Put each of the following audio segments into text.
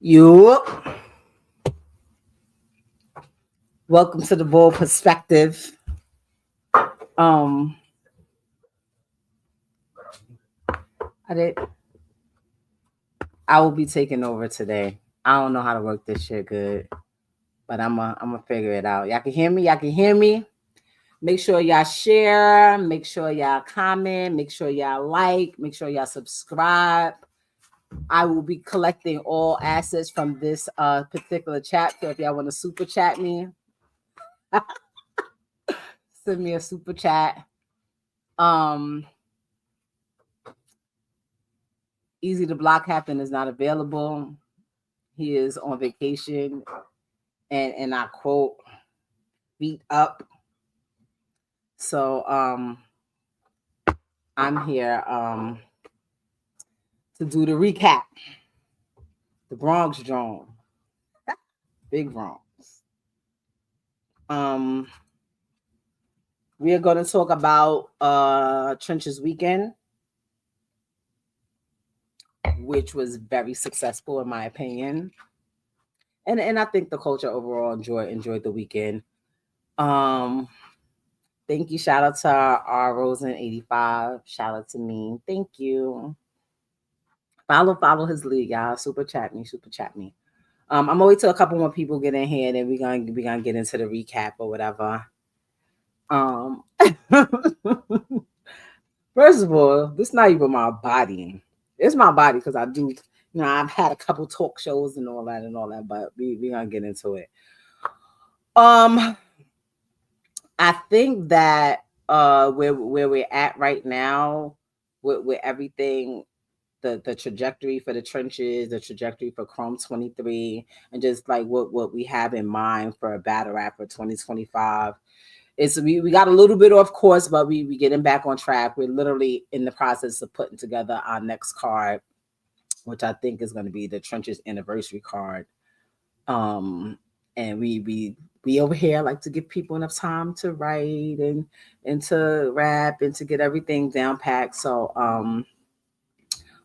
You welcome to the Bold Perspective. Um, I did. I will be taking over today. I don't know how to work this shit good, but I'm gonna figure it out. Y'all can hear me. Y'all can hear me. Make sure y'all share. Make sure y'all comment. Make sure y'all like. Make sure y'all subscribe. I will be collecting all assets from this particular chat. So if y'all want to super chat me, send me a super chat. Um, Easy to Block Captain is not available. He is on vacation, and I quote, "beat up." So I'm here to do the recap. The Bronx Jawn, Big Bronx. Um, we are going to talk about Trench's weekend, which was very successful in my opinion, and I think the culture overall enjoyed the weekend. Um, Thank you. Shout out to our Rosen85. Shout out to me. Thank you. Follow his lead, y'all. Super chat me. Super chat me. I'm gonna wait till a couple more people get in here, and then we gonna get into the recap or whatever. Um, First of all, this is not even my body. It's my body because I do. I've had a couple talk shows and all that, but we gonna get into it. Um, I think that where we're at right now with everything, the trajectory for the trenches, the trajectory for Chrome 23, and just like what we have in mind for a battle rap for 2025. We got a little bit off course, but we getting back on track. We're literally in the process of putting together our next card, which I think is going to be the Trenches anniversary card. And we over here like to give people enough time to write and to rap and to get everything down packed. So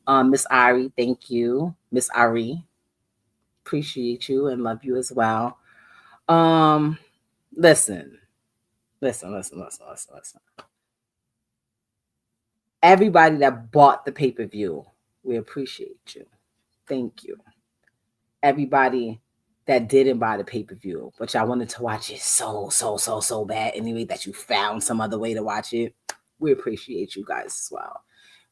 Miss Ari, thank you. Miss Ari, appreciate you and love you as well. Um, listen, listen. Everybody that bought the pay-per-view, we appreciate you. Thank you. Everybody that didn't buy the pay-per-view, but y'all wanted to watch it so bad anyway that you found some other way to watch it, we appreciate you guys as well.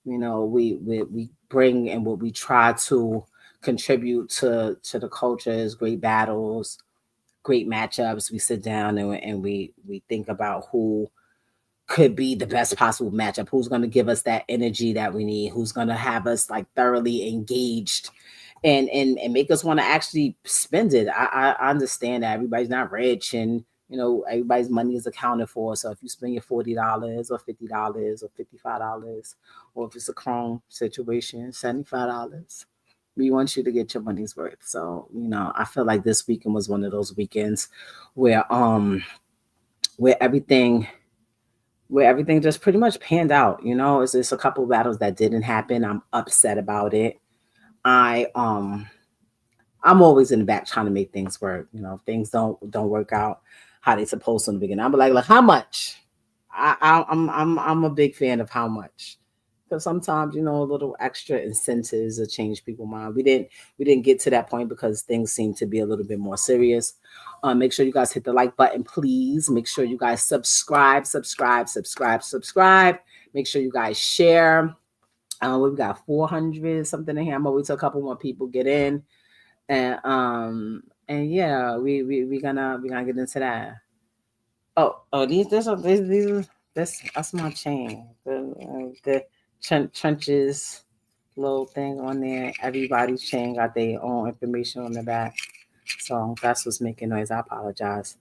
We bring and what we try to contribute to the culture is great battles, great matchups. We sit down and we think about who could be the best possible matchup, who's going to give us that energy that we need, who's going to have us like thoroughly engaged and make us want to actually spend it. I understand that everybody's not rich and everybody's money is accounted for. So if you spend your $40 or $50 or $55, or if it's a Chrome situation, $75, we want you to get your money's worth. So I feel like this weekend was one of those weekends where where everything where everything just pretty much panned out. It's a couple battles that didn't happen. I'm upset about it. I'm always in the back trying to make things work. If things don't work out how they supposed to in the beginning, I'm like how much? I'm a big fan of how much, because sometimes a little extra incentives will change people's mind. We didn't get to that point because things seem to be a little bit more serious. Make sure you guys hit the like button, please. Make sure you guys subscribe. Make sure you guys share. We've got 400 something in here. I'm waiting till a couple more people get in, and yeah, we gonna get into that. Oh, that's my chain. The trenches little thing on there. Everybody's chain got their own information on the back, so that's what's making noise. I apologize.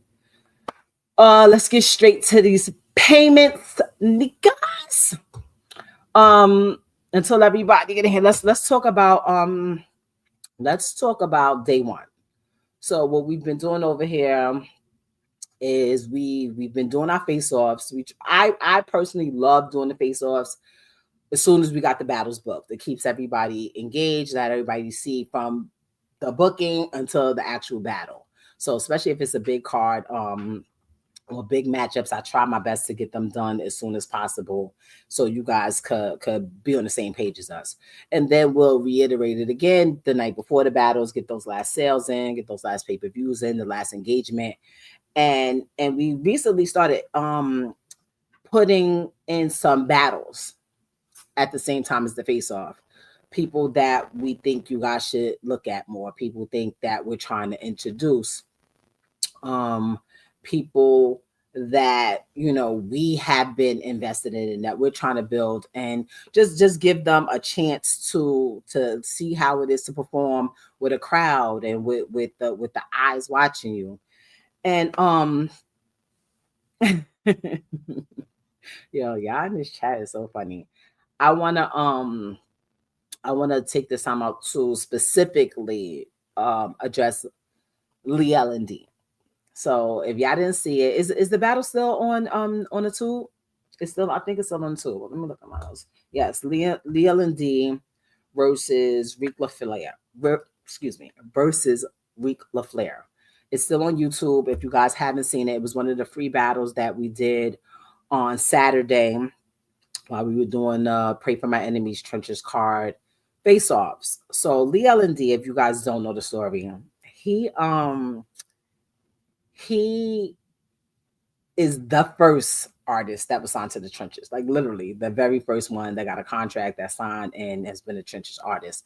Let's get straight to these payments, niggas. Until everybody get in here, let's talk about day one. So what we've been doing over here is we've been doing our face-offs. I personally love doing the face-offs as soon as we got the battles booked. It keeps everybody engaged, let everybody see from the booking until the actual battle. So especially if it's a big card, or big matchups, I try my best to get them done as soon as possible, so you guys could be on the same page as us. And then we'll reiterate it again the night before the battles, get those last sales in, get those last pay-per-views in, the last engagement. And we recently started putting in some battles at the same time as the face off. People that we think you guys should look at more. People think that we're trying to introduce. Um, People that we have been invested in and that we're trying to build, and just give them a chance to see how it is to perform with a crowd and with the eyes watching you. And yo, y'all in this chat is so funny. I wanna take this time out to specifically address Lee L&D. So if y'all didn't see it, is the battle still on the tube? It's still, I think it's still on the tube. Let me look at my notes. Yes, Lee L&D versus Ric LaFlair. Excuse me, versus Ric LaFlair. It's still on YouTube. If you guys haven't seen it, it was one of the free battles that we did on Saturday while we were doing Pray for My Enemies Trenches card face-offs. So Lee L&D, if you guys don't know the story, he is the first artist that was signed to the Trenches, like literally the very first one that got a contract, that signed and has been a Trenches artist.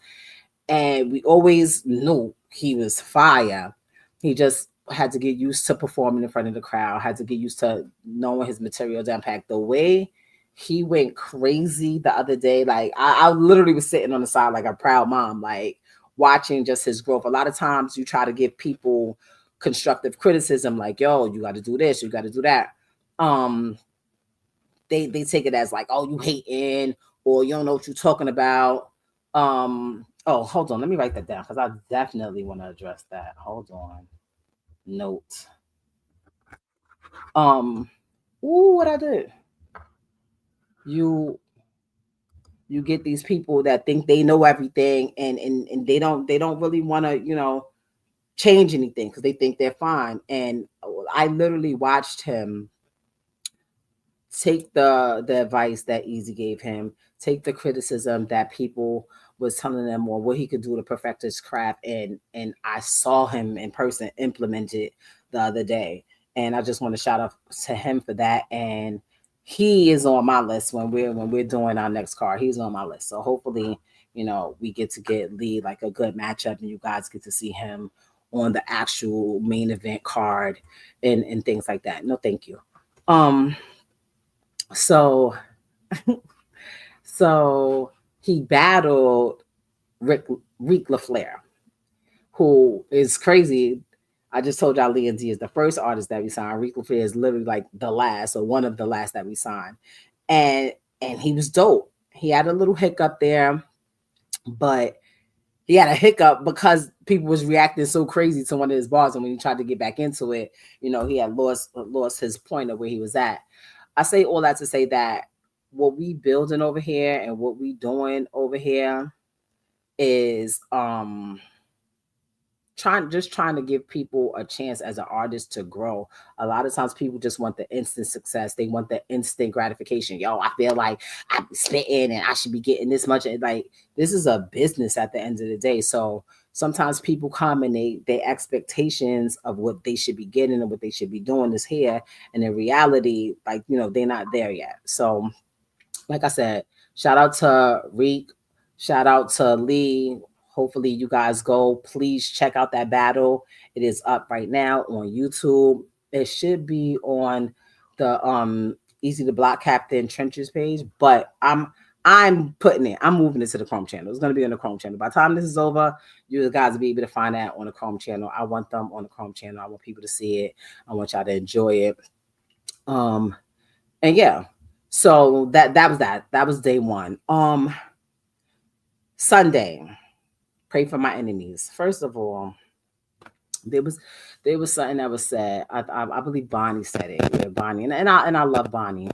And we always knew he was fire. He just had to get used to performing in front of the crowd, had to get used to knowing his material down pack. The way he went crazy the other day, like I literally was sitting on the side like a proud mom, like watching just his growth. A lot of times you try to give people constructive criticism, like, yo, you got to do this, you got to do that. They take it as like, oh, you hating, or you don't know what you're talking about. Oh, hold on, let me write that down because I definitely want to address that. Hold on. Note. What I did. You get these people that think they know everything, and they don't really want to, change anything because they think they're fine. And I literally watched him take the advice that Eazy gave him, take the criticism that people was telling them, or what he could do to perfect his craft, and I saw him in person implement it the other day. And I just want to shout out to him for that. And he is on my list when we're doing our next card. He's on my list. So hopefully, we get to get Lee like a good matchup, and you guys get to see him on the actual main event card and things like that. No, thank you. So so he battled Ric LaFlair, who is crazy. I just told y'all Lee and D is the first artist that we signed. Ric LaFlair is literally like the last, or one of the last that we signed. And he was dope. He had a little hiccup there, but he had a hiccup because people was reacting so crazy to one of his bars, and when he tried to get back into it, he had lost his point of where he was at. I say all that to say that what we building over here and what we doing over here is trying to give people a chance as an artist to grow. A lot of times people just want the instant success. They want the instant gratification. Yo, I feel like I'm spitting and I should be getting this much. Like, this is a business at the end of the day. So sometimes people come and their expectations of what they should be getting and what they should be doing is here. And in reality, like, they're not there yet. So like I said, shout out to Reek, shout out to Lee. Hopefully you guys go. Please check out that battle. It is up right now on YouTube. It should be on the Eazy the Block Captain Trenches page, but I'm putting it. I'm moving it to the Chrome channel. It's going to be on the Chrome channel. By the time this is over, you guys will be able to find that on the Chrome channel. I want them on the Chrome channel. I want people to see it. I want y'all to enjoy it. And yeah. So that was that. That was day one. Sunday, pray for my enemies. First of all, there was something that was said. I believe Bonnie said it. Yeah, Bonnie, and I love Bonnie.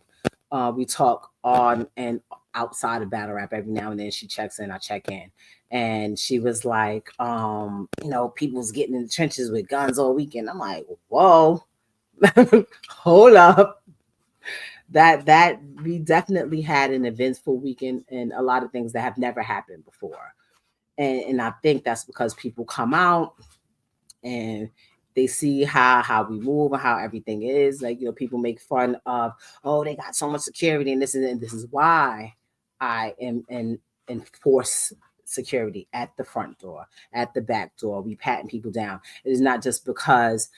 We talk on and outside of battle rap every now and then. She checks in, I check in. And she was like, people's getting in the trenches with guns all weekend. I'm like, whoa, hold up. That we definitely had an eventful weekend and a lot of things that have never happened before. And I think that's because people come out and they see how we move and how everything is. Like, people make fun of, oh, they got so much security and this is why I am enforce security at the front door, at the back door. We patting people down. It is not just because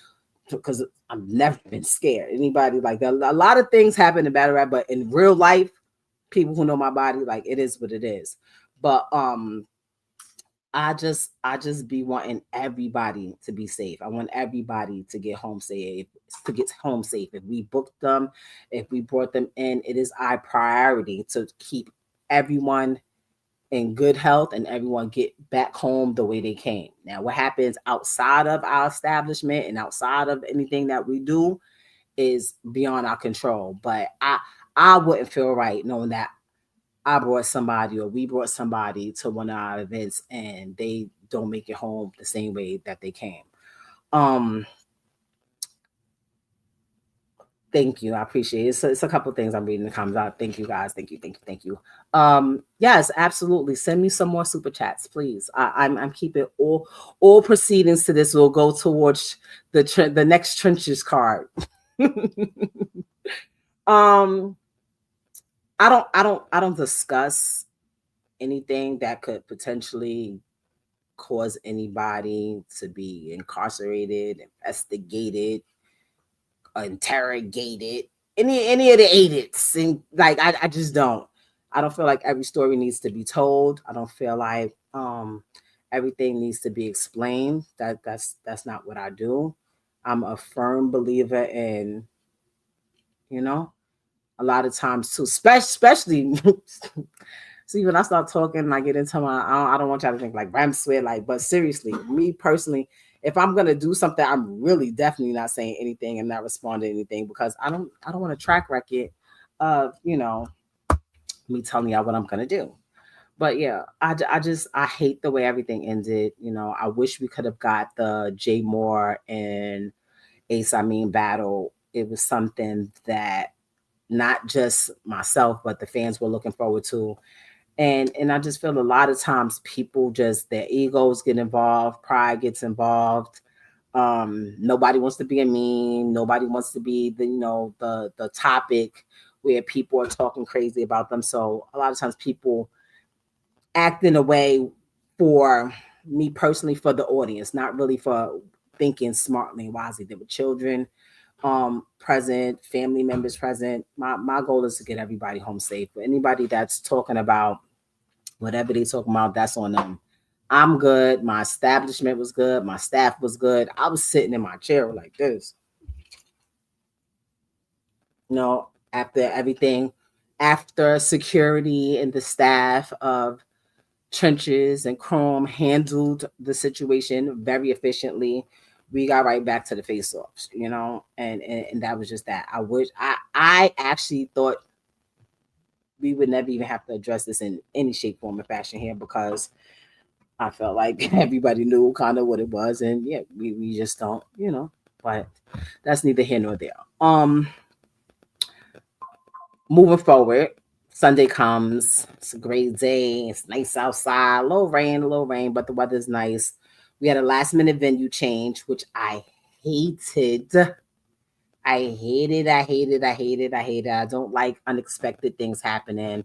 I've never been scared. Anybody like that. A lot of things happen in battle rap, but in real life, people who know my body, like, it is what it is. But I just be wanting everybody to be safe. I want everybody to get home safe. If we booked them, if we brought them in, it is our priority to keep everyone in good health and everyone get back home the way they came. Now, what happens outside of our establishment and outside of anything that we do is beyond our control. But I wouldn't feel right knowing that I brought somebody or we brought somebody to one of our events and they don't make it home the same way that they came. Um, Thank you. I appreciate it. It's a couple of things I'm reading in the comments out. Thank you guys. Thank you. Yes, absolutely. Send me some more super chats, please. I'm keeping all proceedings to this will go towards the next trenches card. um, I don't discuss anything that could potentially cause anybody to be incarcerated, investigated, interrogated, any of the agents. And like I just don't. I don't feel like every story needs to be told. I don't feel like everything needs to be explained. That's not what I do. I'm a firm believer in, you know, a lot of times too, especially see when I start talking and I get into I don't want y'all to think like Ram sweat, like, but seriously, me personally, if I'm gonna do something, I'm really definitely not saying anything and not responding to anything because I don't want a track record of me telling y'all what I'm gonna do. But yeah, I hate the way everything ended. I wish we could have got the Jay Moore and Ace I mean battle. It was something that not just myself but the fans were looking forward to. And I just feel a lot of times people just their egos get involved, pride gets involved. Nobody wants to be a meme. Nobody wants to be the topic where people are talking crazy about them. So a lot of times people act in a way for me personally, for the audience, not really for thinking smartly and wisely. There were children present, family members present. My goal is to get everybody home safe. But anybody that's talking about whatever they talking about, that's on them. I'm good. My establishment was good. My staff was good. I was sitting in my chair like this. After everything, after security and the staff of trenches and Chrome handled the situation very efficiently, we got right back to the face-offs, and that was just that. I actually thought we would never even have to address this in any shape, form, or fashion here because I felt like everybody knew kind of what it was, and yeah, we just don't. But that's neither here nor there. Moving forward, Sunday comes. It's a great day. It's nice outside. A little rain, but the weather's nice. We had a last minute venue change, which I hated. I hate it. I hate it. I hate it. I hate it. I don't like unexpected things happening.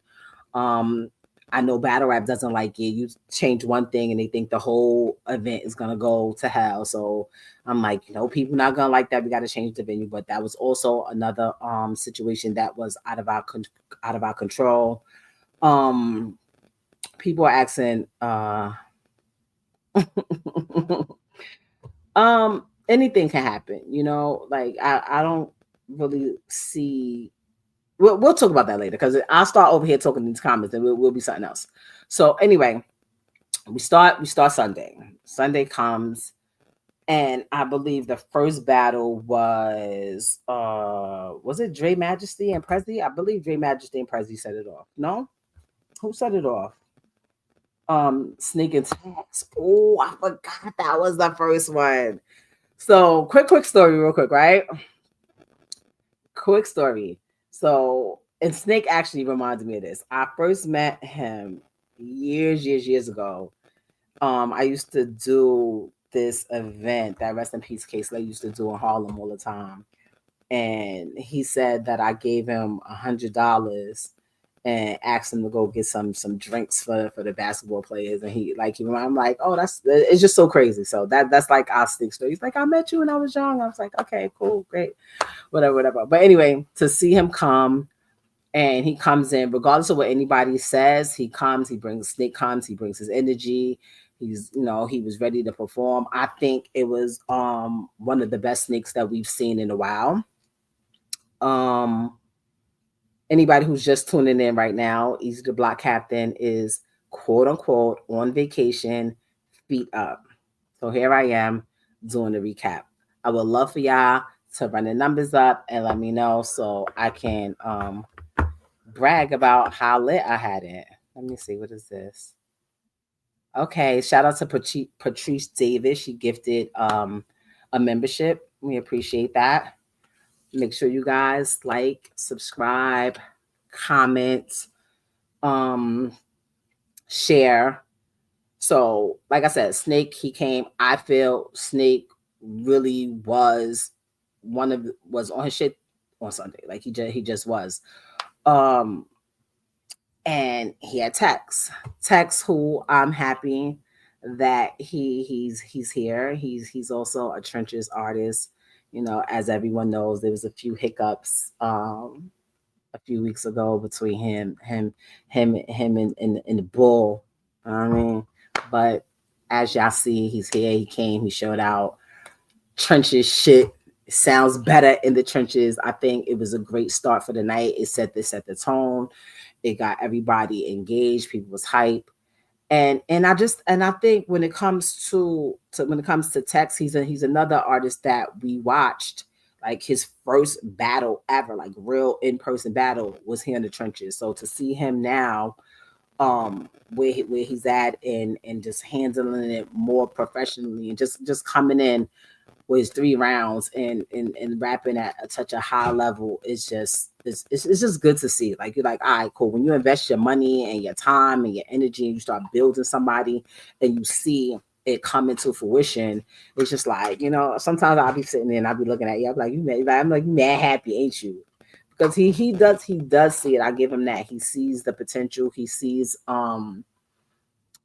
Um, I know battle rap doesn't like it. You change one thing and they think the whole event is gonna go to hell. So I'm like, people not gonna like that. We got to change the venue. But that was also another situation that was out of our control. Um, People are asking, anything can happen. Like I don't really see. We'll talk about that later because I'll start over here talking in these comments and we'll be something else. So anyway, we start Sunday. Sunday comes, and I believe the first battle was it Dre Majesty and Prezi? I believe Dre Majesty and Prezi set it off. No? Who set it off? Sneak attacks. Oh, I forgot that was the first one. So quick story, real quick, right? Quick story. So, and Snake actually reminds me of this. I first met him years ago. I used to do this event that Rest in Peace Case I used to do in Harlem all the time. And he said that I gave him $100 and asked him to go get some drinks for the basketball players. And I'm like, oh, it's just so crazy. So that's like our Snake story. He's like, I met you when I was young. I was like, okay, cool, great, whatever. But anyway, to see him come, and he comes in regardless of what anybody says. He comes, he brings he brings his energy. He was ready to perform. I think it was one of the best Snakes that we've seen in a while. um Anybody who's just tuning in right now, Eazy the Block Captain is quote unquote on vacation, feet up. So here I am doing the recap. I would love for y'all to run the numbers up and let me know so I can brag about how lit I had it. Let me see, what is this? Okay, shout out to Patrice Davis. She gifted a membership. We appreciate that. Make sure you guys like, subscribe, comment, um, share. So, like I said, Snake, he came. I feel Snake really was on his shit on Sunday. Like he just was. Um, and he had Tex, who I'm happy that he's here. He's also a trenches artist. As everyone knows, there was a few hiccups a few weeks ago between him and the bull. I mean, but as y'all see, he's here. He came. He showed out. Trenches shit sounds better in the trenches. I think it was a great start for the night. It set the tone. It got everybody engaged. People was hype. And I think when it comes to Tex, he's another artist that we watched. Like his first battle ever, like real in-person battle, was here in the trenches. So to see him now, where he's at, and just handling it more professionally, and just coming in with his 3 rounds, and rapping at such a high level, it's just good to see. Like, you're like, all right, cool. When you invest your money and your time and your energy and you start building somebody and you see it come into fruition, it's just like, sometimes I'll be sitting there and I'll be looking at you. I'm like, I'm like, you mad happy, ain't you? Because he does see it. I give him that. He sees the potential. He sees the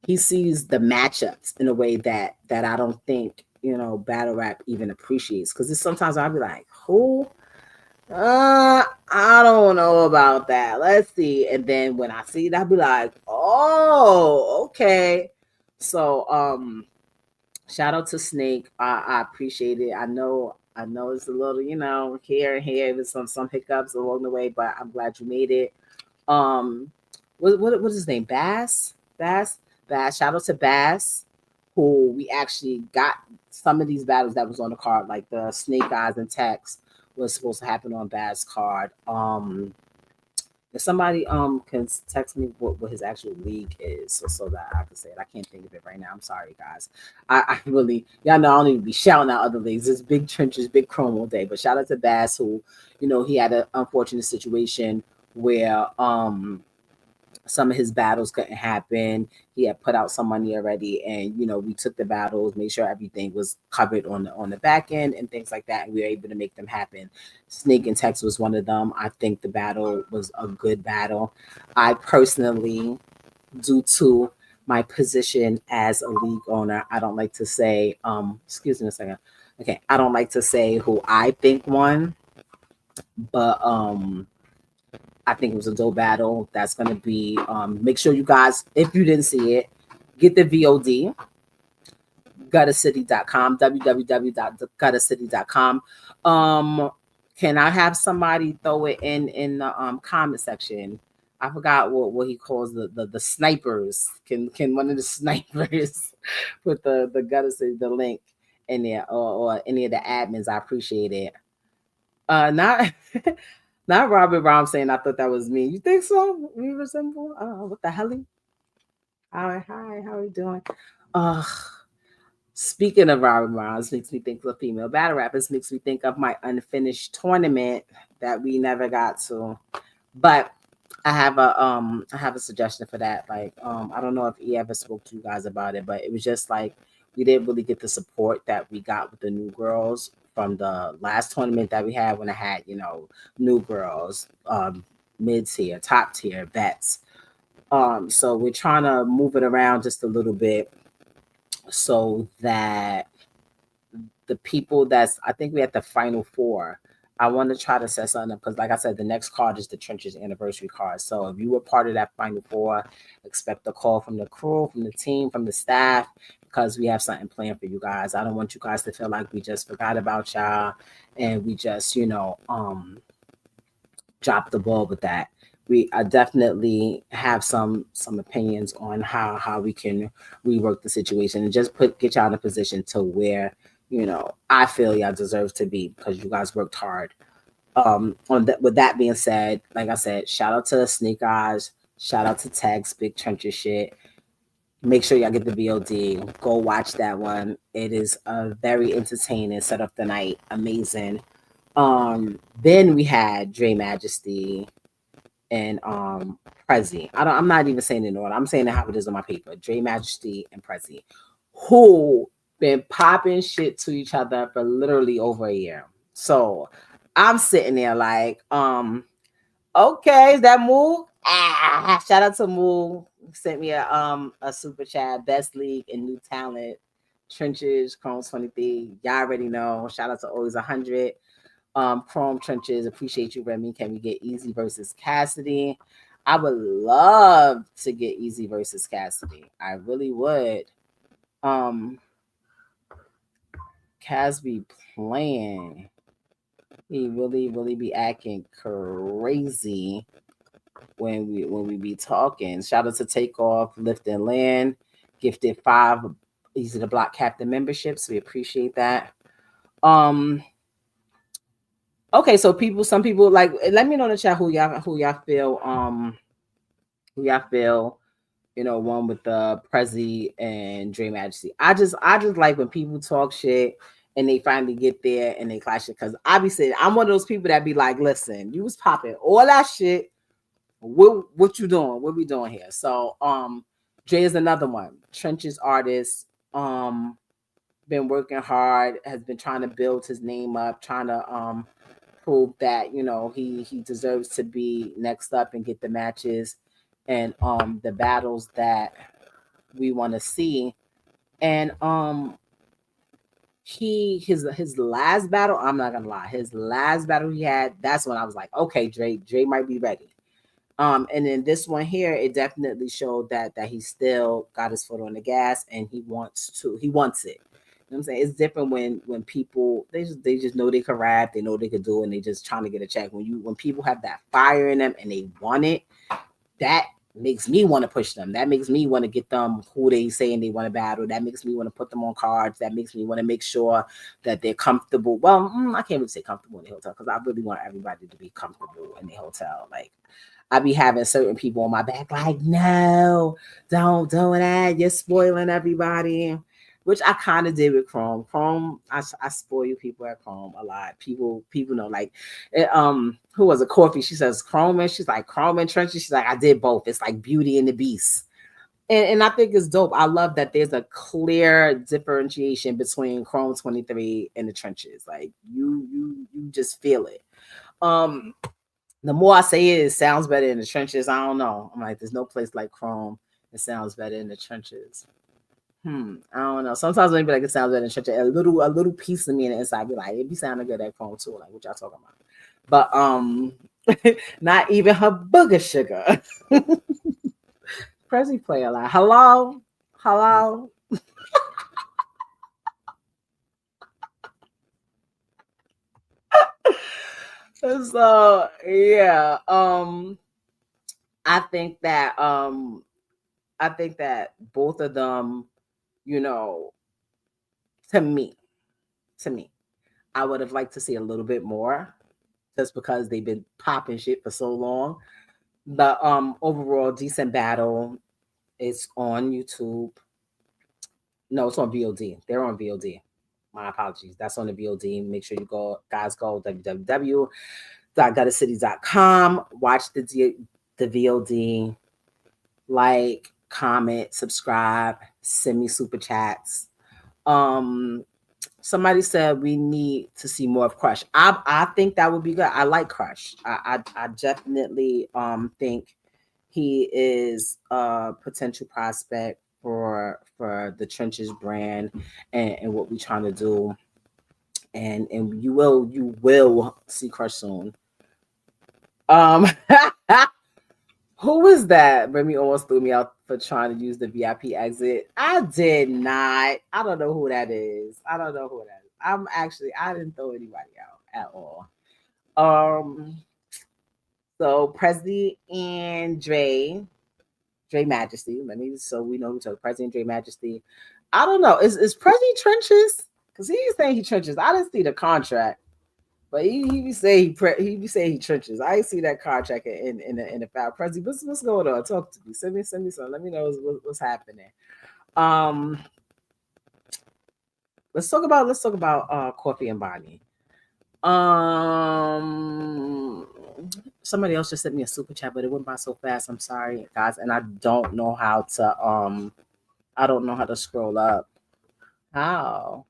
matchups in a way that I don't think battle rap even appreciates. Because sometimes I'll be like, who? I don't know about that. Let's see. And then when I see it, I'll be like, oh, okay. So shout out to Snake. I appreciate it. I know it's a little, here and here with some hiccups along the way, but I'm glad you made it. Um, what is his name? Bass. Shout out to Bass, who we actually got some of these battles that was on the card, like the Snake Eyes and Tex was supposed to happen on Bass card. If somebody can text me what his actual league is, so that I can say it. I can't think of it right now. I'm sorry, guys. I really, y'all know I don't even be shouting out other leagues. It's big trenches, big chrome day. But shout out to Bass, who he had an unfortunate situation where some of his battles couldn't happen. He had put out some money already, and we took the battles, made sure everything was covered on the back end and things like that, and we were able to make them happen. Snake and Tex was one of them. I think the battle was a good battle. I personally, due to my position as a league owner, I don't like to say, excuse me a second. Okay, I don't like to say who I think won, but I think it was a dope battle. That's going to be, make sure you guys, if you didn't see it, get the VOD, guttercity.com, www.guttercity.com. Can I have somebody throw it in the comment section? I forgot what he calls the snipers. Can one of the snipers put the Gutter City, the link in there, or any of the admins? I appreciate it. Not Not Robert Brown saying I thought that was me. You think so? We resemble? What the hell? Hi, how are you doing? Uh, Speaking of Robert Browns, makes me think of female battle rappers, makes me think of my unfinished tournament that we never got to. But I have a suggestion for that. Like I don't know if he ever spoke to you guys about it, but it was just like we didn't really get the support that we got with the new girls from the last tournament that we had when I had, new girls, mid tier, top tier, vets. So we're trying to move it around just a little bit so that the people that's I think we at the final four. I want to try to set something up because, like I said, the next card is the Trenches anniversary card. So if you were part of that final four, expect a call from the crew, from the team, from the staff, because we have something planned for you guys. I don't want you guys to feel like we just forgot about y'all and we just, dropped the ball with that. We definitely have some opinions on how we can rework the situation and just get y'all in a position to where I feel y'all deserve to be because you guys worked hard. On that, with that being said, like I said, shout out to Sneak Eyes, shout out to Tags, Big Trenches shit. Make sure y'all get the VOD. Go watch that one. It is a very entertaining. Set up the night, amazing. Then we had Dre Majesty and Prezi. I'm not even saying it in order. I'm saying it how it is on my paper. Dre Majesty and Prezi, who been popping shit to each other for literally over a year. So I'm sitting there like, okay, is that Moo? Shout out to Moo. Sent me a super chat. Best league and new talent. Trenches, Chrome 23. Y'all already know. Shout out to Always 100. Chrome Trenches, appreciate you, Remy. Can we get Eazy versus Cassidy? I would love to get Eazy versus Cassidy. I really would. Cas be playing. He really be acting crazy when we be talking. Shout out to Takeoff, Lift and Land, gifted 5 Easy to Block Captain memberships. We appreciate that. Okay, so some people like let me know in the chat who y'all feel, one with the Prezi and Dre Majesty. I just like when people talk shit and they finally get there and they clash it because obviously I'm one of those people that be like, listen, you was popping all that shit. What you doing? What we doing here? So Dre is another one. Trenches artist. Been working hard, has been trying to build his name up, trying to prove that he deserves to be next up and get the matches and the battles that we want to see. And his last battle, I'm not gonna lie, his last battle he had, that's when I was like, okay, Dre might be ready. And then this one here, it definitely showed that he still got his foot on the gas and he wants it. You know what I'm saying? It's different when people they just know they can rap, they know they could do it, and they just trying to get a check. When people have that fire in them and they want it, that makes me want to push them. That makes me want to get them who they saying they want to battle. That makes me want to put them on cards. That makes me want to make sure that they're comfortable. Well, I can't really say comfortable in the hotel because I really want everybody to be comfortable in the hotel. Like I be having certain people on my back, like, no, don't do that. You're spoiling everybody. Which I kind of did with Chrome. Chrome, I spoil people at Chrome a lot. People know, like, who was a Coffee? She says Chrome, and she's like Chrome and Trenches. She's like, I did both. It's like Beauty and the Beast, and I think it's dope. I love that there's a clear differentiation between Chrome 23 and the Trenches. Like you just feel it. The more I say it, it sounds better in the trenches. I don't know. I'm like, there's no place like Chrome. It sounds better in the trenches. I don't know. Sometimes when it be like it sounds better in the trenches, a little piece of me in the inside be like, it be sounding good at Chrome too. Like what y'all talking about? But not even her booger sugar. Prezi play a lot. Hello. So yeah, I think that both of them, you know, to me, I would have liked to see a little bit more. just because they've been popping shit for so long. The overall decent battle is on YouTube. No, it's on VOD. They're on VOD. My apologies. That's on the VOD. Make sure you go, guys, go www.guttercity.com. Watch the VOD. Like, comment, subscribe, send me super chats. Somebody said we need to see more of Crush. I think that would be good. I like Crush. I definitely think he is a potential prospect for the Trenches brand and what we're trying to do. And you will see Crush soon. Who is that? Remy almost threw me out for trying to use the VIP exit. I did not. I don't know who that is. I didn't throw anybody out at all. So Presley and Dre Majesty. So we know who's Presley and Dre Majesty. I don't know. Is Presley Trenches? Because he's saying he trenches. I didn't see the contract. But he be saying he trenches. I see that contract in the foul. Prezi, what's going on? Talk to me. Send me something. Let me know what's happening. Let's talk about Coffee and Bonnie. Somebody else just sent me a super chat, but it went by so fast. I'm sorry, guys, and I don't know how to scroll up. How?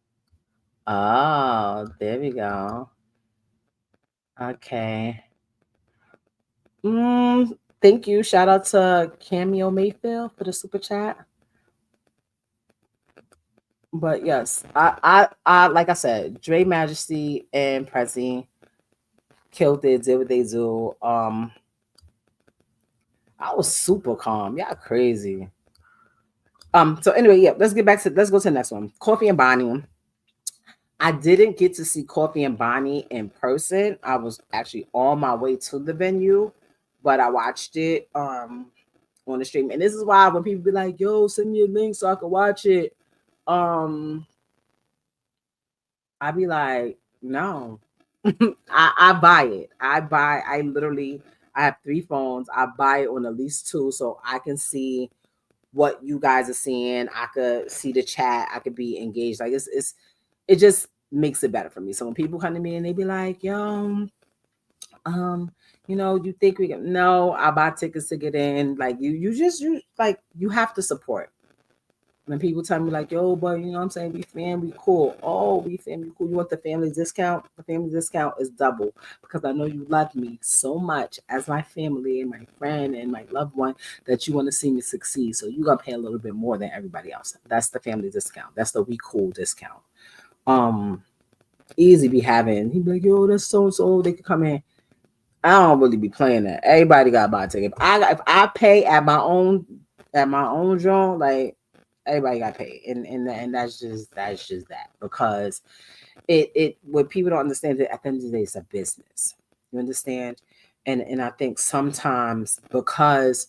Oh, there we go. Okay. Thank you. Shout out to Cameo Mayfield for the super chat. But yes, I like I said, Dre Majesty and Prezi killed it, did what they do. I was super calm. Y'all crazy. So anyway, yeah, let's go to the next one. Coffee and Bonnie. I didn't get to see Coffee and Bonnie in person. I was actually on my way to the venue, but I watched it on the stream. And this is why when people be like, yo, send me a link so I can watch it. I'd be like, no. I buy it. I have 3 phones. I buy it on at least 2 so I can see what you guys are seeing. I could see the chat. I could be engaged. Like it just makes it better for me. So when people come to me and they be like, yo, you think we can? No, I buy tickets to get in. Like you have to support. When people tell me like, yo, but you know what I'm saying, we family cool. Oh, we family cool. You want the family discount? The family discount is double because I know you love me so much as my family and my friend and my loved one that you want to see me succeed. So you're gonna pay a little bit more than everybody else. That's the family discount. That's the we cool discount. Eazy be having, he be like, yo, that's so and so, they could come in. I don't really be playing that. Everybody got to buy a ticket. If I pay at my own Jawn, like everybody got paid, and that's just that because it what people don't understand that at the end of the day it's a business. You understand? And I think sometimes because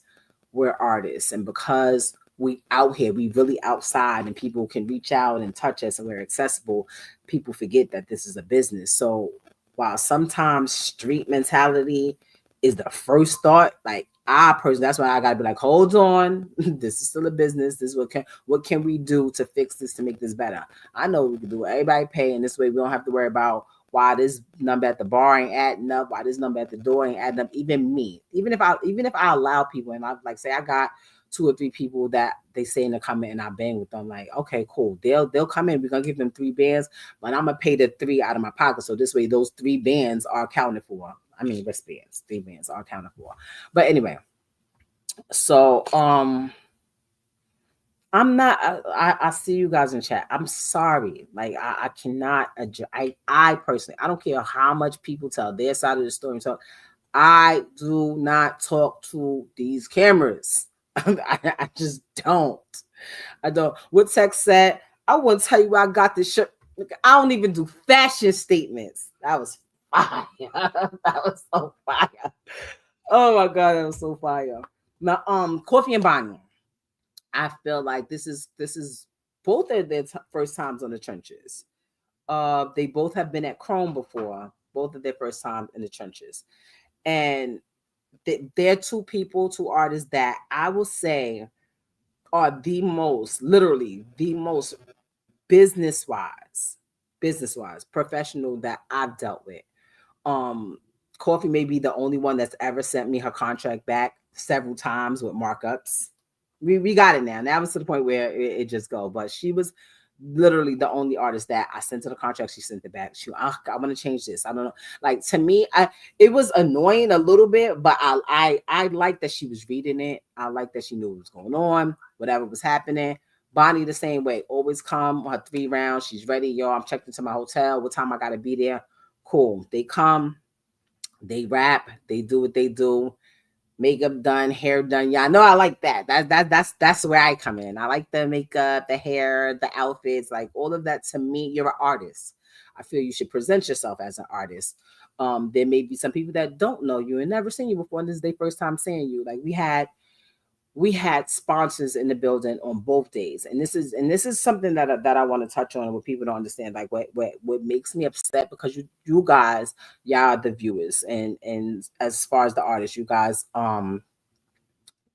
we're artists and because we out here, we really outside, and people can reach out and touch us, and we're accessible. People forget that this is a business. So while sometimes street mentality is the first thought, like I personally, that's why I gotta be like, hold on, this is still a business. This is what can we do to fix this to make this better? I know we can do it. Everybody pay, and this way we don't have to worry about why this number at the bar ain't adding up, why this number at the door ain't adding up. Even me, even if I allow people, and I like say I got 2 or 3 people that they say in the comment and I bang with them, like, okay, cool. They'll come in. We're gonna give them 3 bands, but I'm gonna pay the 3 out of my pocket. So this way those 3 bands are accounted for. I mean wristbands, 3 bands are accounted for. But anyway, so I'm not I see you guys in chat. I'm sorry. Like I cannot I personally, I don't care how much people tell their side of the story. So I do not talk to these cameras. I just don't. I don't. What Tex said, I want to tell you where I got this shirt. I don't even do fashion statements. That was fire. That was so fire. Oh my god, that was so fire. Now, Coffee and Bonnie. I feel like this is both of their first times on the Trenches. They both have been at Chrome before. both of their first time in the trenches. And they're two artists that I will say are the most, literally the most business wise, professional that I've dealt with. Um, Coffee may be the only one that's ever sent me her contract back several times with markups. We got it now. Now it's to the point where it just go. But she was literally the only artist that I sent her the contract. She sent it back. I want to change this. I don't know. Like, to me, it was annoying a little bit, but I like that she was reading it. I like that she knew what was going on, whatever was happening. Bonnie the same way. Always come her 3 rounds. She's ready. Yo, I'm checked into my hotel. What time I gotta be there? Cool. They come, they rap, they do what they do. Makeup done, hair done. Yeah, I know I like that. That's where I come in. I like the makeup, the hair, the outfits, like all of that. To me, you're an artist. I feel you should present yourself as an artist. There may be some people that don't know you and never seen you before, and this is their first time seeing you. Like we had sponsors in the building on both days, and this is something that I want to touch on, what people don't understand. Like what makes me upset, because you guys, y'all are the viewers, and as far as the artists, you guys,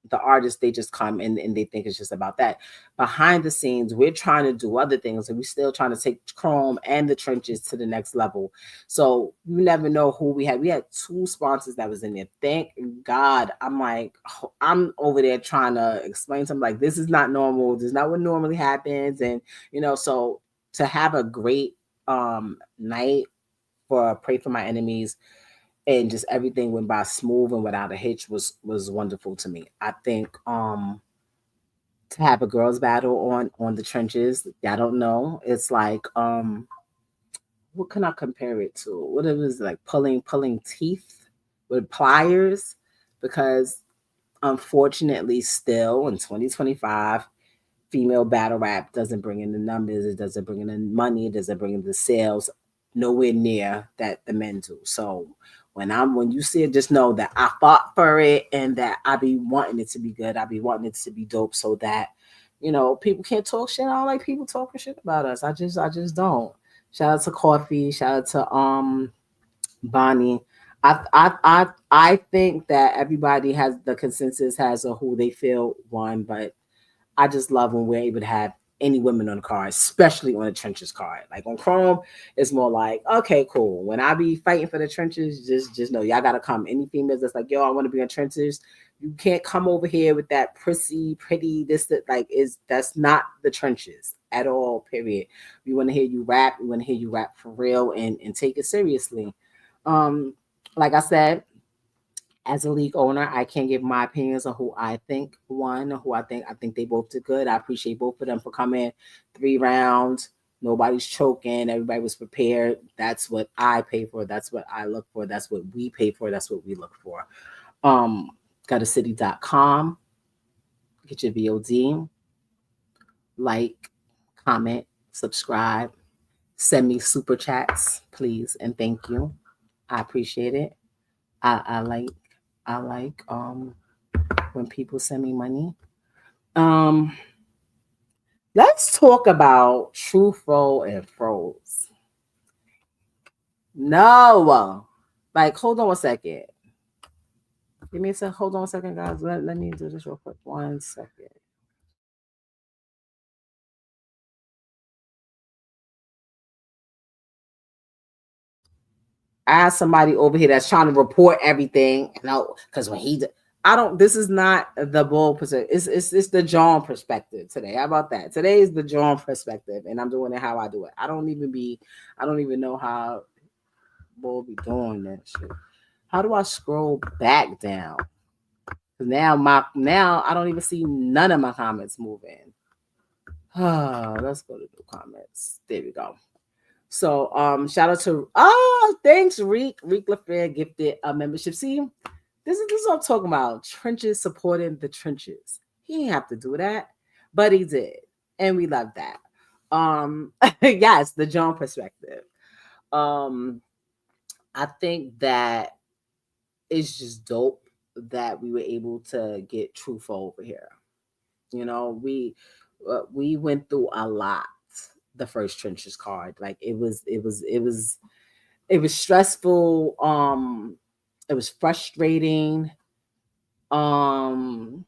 the artists, they just come and they think it's just about that. Behind the scenes, we're trying to do other things, and we're still trying to take Chrome and the trenches to the next level. So you never know who we had. We had 2 sponsors that was in there. Thank God. I'm like, I'm over there trying to explain to them, like, this is not normal. This is not what normally happens. And, so to have a great night for Pray for My Enemies, and just everything went by smooth and without a hitch, was wonderful to me. I think to have a girls battle on the trenches, I don't know. It's like, what can I compare it to? What it was like, pulling teeth with pliers, because unfortunately still in 2025, female battle rap doesn't bring in the numbers, it doesn't bring in the money, it doesn't bring in the sales, nowhere near that the men do. So when you see it, just know that I fought for it, and that I be wanting it to be good. I be wanting it to be dope, so that people can't talk shit. I don't like people talking shit about us. I just don't. Shout out to Coffee. Shout out to Bonnie. I think that everybody has the consensus has of who they feel won, but I just love when we're able to have any women on the card, especially on the trenches card. Like on Chrome, it's more like, okay, cool. When I be fighting for the trenches, just know y'all gotta come. Any females that's like, yo, I want to be on trenches, you can't come over here with that prissy, pretty, this, that, like, that's not the trenches at all, period. We want to hear you rap. We want to hear you rap for real, and take it seriously. Um, like I said, as a league owner, I can't give my opinions on who I think won, or who I think they both did good. I appreciate both of them for coming 3 rounds. Nobody's choking. Everybody was prepared. That's what I pay for. That's what I look for. That's what we pay for. That's what we look for. Guttercity.com. Get your VOD. Like, comment, subscribe. Send me super chats, please, and thank you. I appreciate it. I like when people send me money. Let's talk about Tru Foe and Froze. No, like, hold on a second. Give me a second. Hold on a second, guys. Let me do this real quick. 1 second. I have somebody over here that's trying to report everything. No, because when I don't. This is not the bull perspective. It's the Jawn perspective today. How about that? Today is the Jawn perspective, and I'm doing it how I do it. I don't even know how bull be doing that shit. How do I scroll back down? Now I don't even see none of my comments moving. Let's go to the comments. There we go. So shout out to thanks Reek LaFair gifted a membership. See, this is what I'm talking about. Trenches supporting the trenches. He didn't have to do that, but he did, and we love that. Yes, the Jawn perspective. I think that it's just dope that we were able to get Tru Foe over here. We went through a lot the first trenches card. Like it was It was stressful. It was frustrating. Um,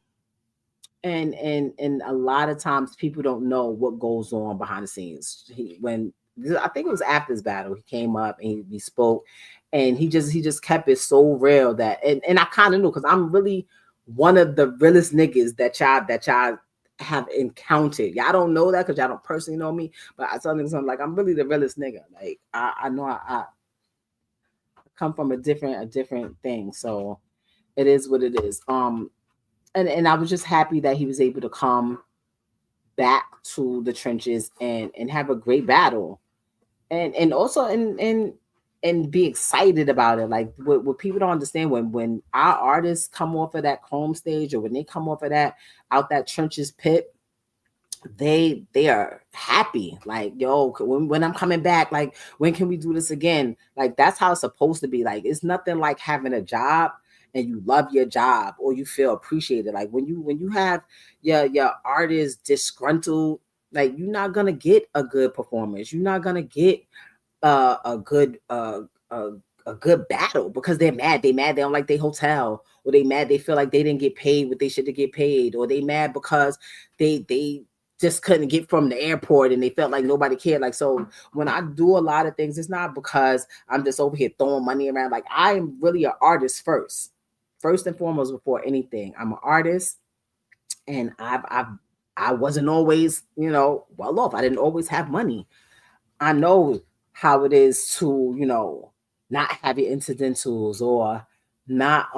and a lot of times people don't know what goes on behind the scenes. I think it was after his battle, he came up and he spoke, and he just kept it so real that and I kind of knew because I'm really one of the realest niggas that y'all have encountered. Y'all don't know that because y'all don't personally know me, but I tell niggas I'm like I'm really the realest nigga. Like I know I come from a different thing, so it is what it is. And I was just happy that he was able to come back to the trenches and have a great battle, and also and be excited about it. Like what people don't understand, when our artists come off of that chrome stage, or when they come off of that out that trenches pit, they are happy. Like, yo, when I'm coming back, like when can we do this again? Like that's how it's supposed to be. Like it's nothing like having a job and you love your job or you feel appreciated. Like when you have your artist disgruntled, like you're not gonna get a good performance. You're not gonna get a good a good battle because they're mad. They mad they don't like their hotel, or they mad they feel like they didn't get paid what they should have get paid, or they mad because they just couldn't get from the airport and they felt like nobody cared. Like, so when I do a lot of things, it's not because I'm just over here throwing money around. Like I am really an artist first and foremost. Before anything, I'm an artist, and I wasn't always, well off. I didn't always have money. I know how it is to, not have your incidentals, or not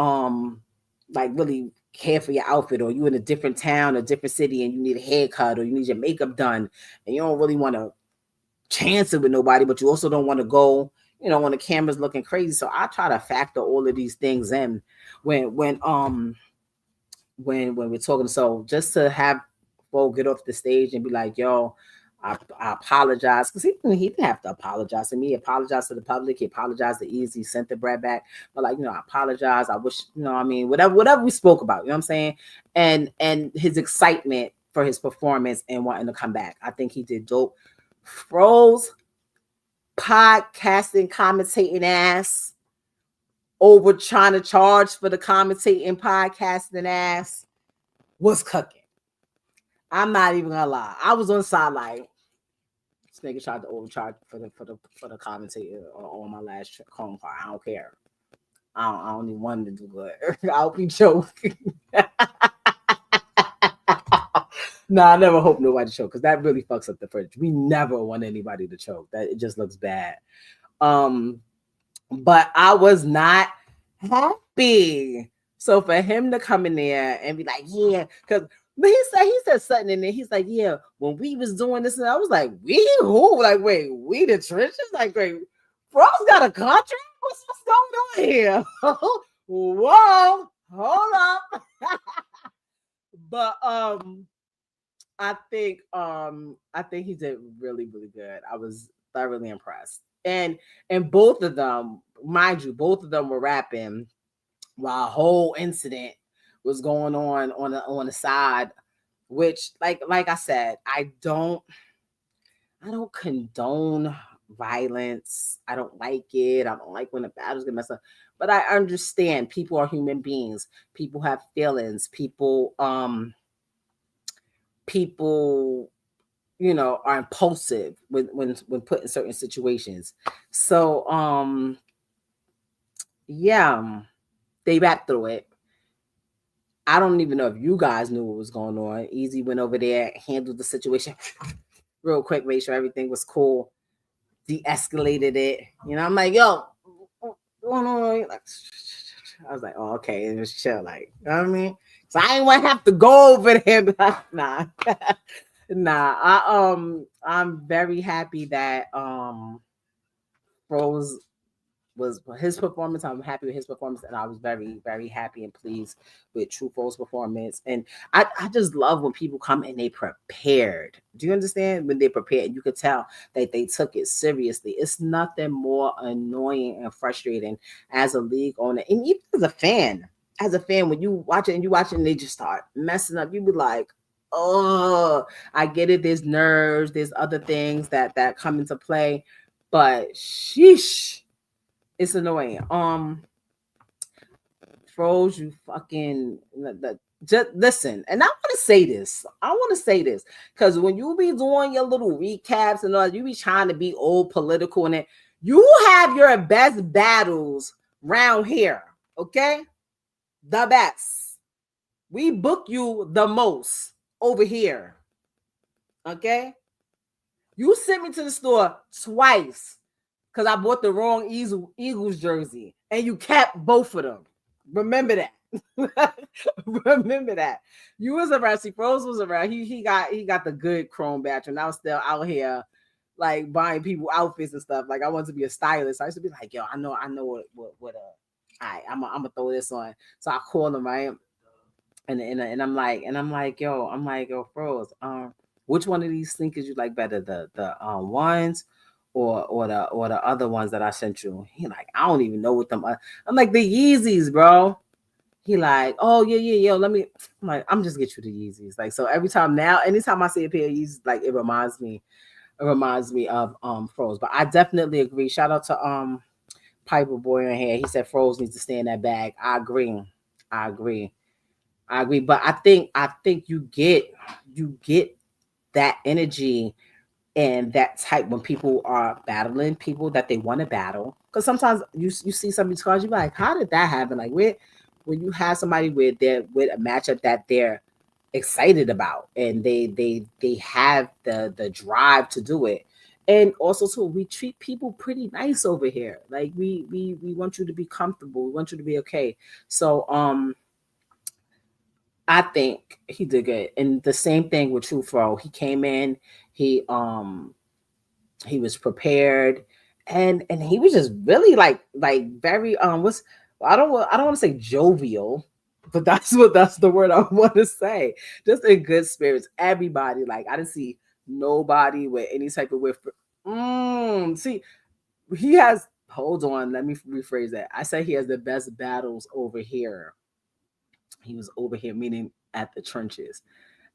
like really care for your outfit, or you in a different town, a different city, and you need a haircut, or you need your makeup done, and you don't really want to chance it with nobody, but you also don't want to go, when the camera's looking crazy. So I try to factor all of these things in when we're talking. So just to have Bo get off the stage and be like, yo, I apologize, because he didn't have to apologize to me. He apologized to the public. He apologized to Eazy, sent the bread back. But like, I apologize. I wish, I mean, whatever we spoke about, you know what I'm saying? And his excitement for his performance and wanting to come back. I think he did dope. Froze podcasting, commentating ass over trying to charge for the commentating, podcasting ass was cooking. I'm not even gonna lie. I was on the sideline. This nigga tried to overcharge for the commentator on my last home car. I don't care. I don't even want to do good. I'll be joking. No, I never hope nobody choke, because that really fucks up the footage. We never want anybody to choke. That it just looks bad. But I was not happy. So for him to come in there and be like, yeah, because he said something in there. He's like, yeah, when we was doing this, and I was like, we who? Like, wait, we the trenches? Like, wait, Bro's got a contract? What's going on here? Whoa, hold up. But I think he did really, really good. I was thoroughly impressed. And both of them, mind you, both of them were rapping while a whole incident was going on the side, which like I said, I don't condone violence. I don't like it. I don't like when the battles get messed up. But I understand people are human beings. People have feelings. People are impulsive when put in certain situations. So yeah, they rapped through it. I don't even know if you guys knew what was going on. Eazy went over there, handled the situation real quick, made sure everything was cool, de-escalated it. I'm like, yo, what's going on? Like, I was like, oh, okay, and just chill, like, you know what I mean? So I didn't want to have to go over there. Nah. I'm very happy that Rose was his performance. I'm happy with his performance, and I was very, very happy and pleased with Tru Foe's performance. And I just love when people come and they prepared. Do you understand? When they prepared, you could tell that they took it seriously. It's nothing more annoying and frustrating as a league owner, and even as a fan. When you watch it and they just start messing up, you be like, oh, I get it. There's nerves. There's other things that come into play, but sheesh. It's annoying. Froze, you fucking just listen. And I want to say this. I want to say this because when you be doing your little recaps and all, you be trying to be old political and it, you have your best battles round here. Okay, the best. We book you the most over here. Okay, you sent me to the store twice because I bought the wrong Eagles jersey, and you kept both of them. Remember that. Remember that. You was around. See, Froze was around. He got the good chrome batch, and I was still out here like buying people outfits and stuff. Like I wanted to be a stylist. I used to be like, yo, I know what all right, I'm gonna throw this on. So I call him, right? And I'm like, yo, Froze, which one of these sneakers you like better, the ones or the other ones that I sent you? He like, I don't even know what them are. I'm like, the Yeezys, bro. He like, oh yeah, yo, let me. I'm like, I'm just get you the Yeezys. Like, so every time now, anytime I see a pair of Yeezys, like it reminds me of Froze. But I definitely agree. Shout out to Piper Boy in here. He said Froze needs to stay in that bag. I agree. I agree. I agree, but I think you get that energy and that type when people are battling people that they want to battle. Because sometimes you see some of these cards, you be like, how did that happen? Like where when you have somebody with a matchup that they're excited about and they have the drive to do it. And also too, we treat people pretty nice over here. Like we want you to be comfortable. We want you to be okay. So I think he did good. And the same thing with Tru Foe. He came in, he um he was prepared and he was just really like very what's I don't want to say jovial, but that's the word I want to say. Just in good spirits. Everybody, like I didn't see nobody with any type of with see he has hold on, let me rephrase that. I said he has the best battles over here. He was over here, meaning at the trenches.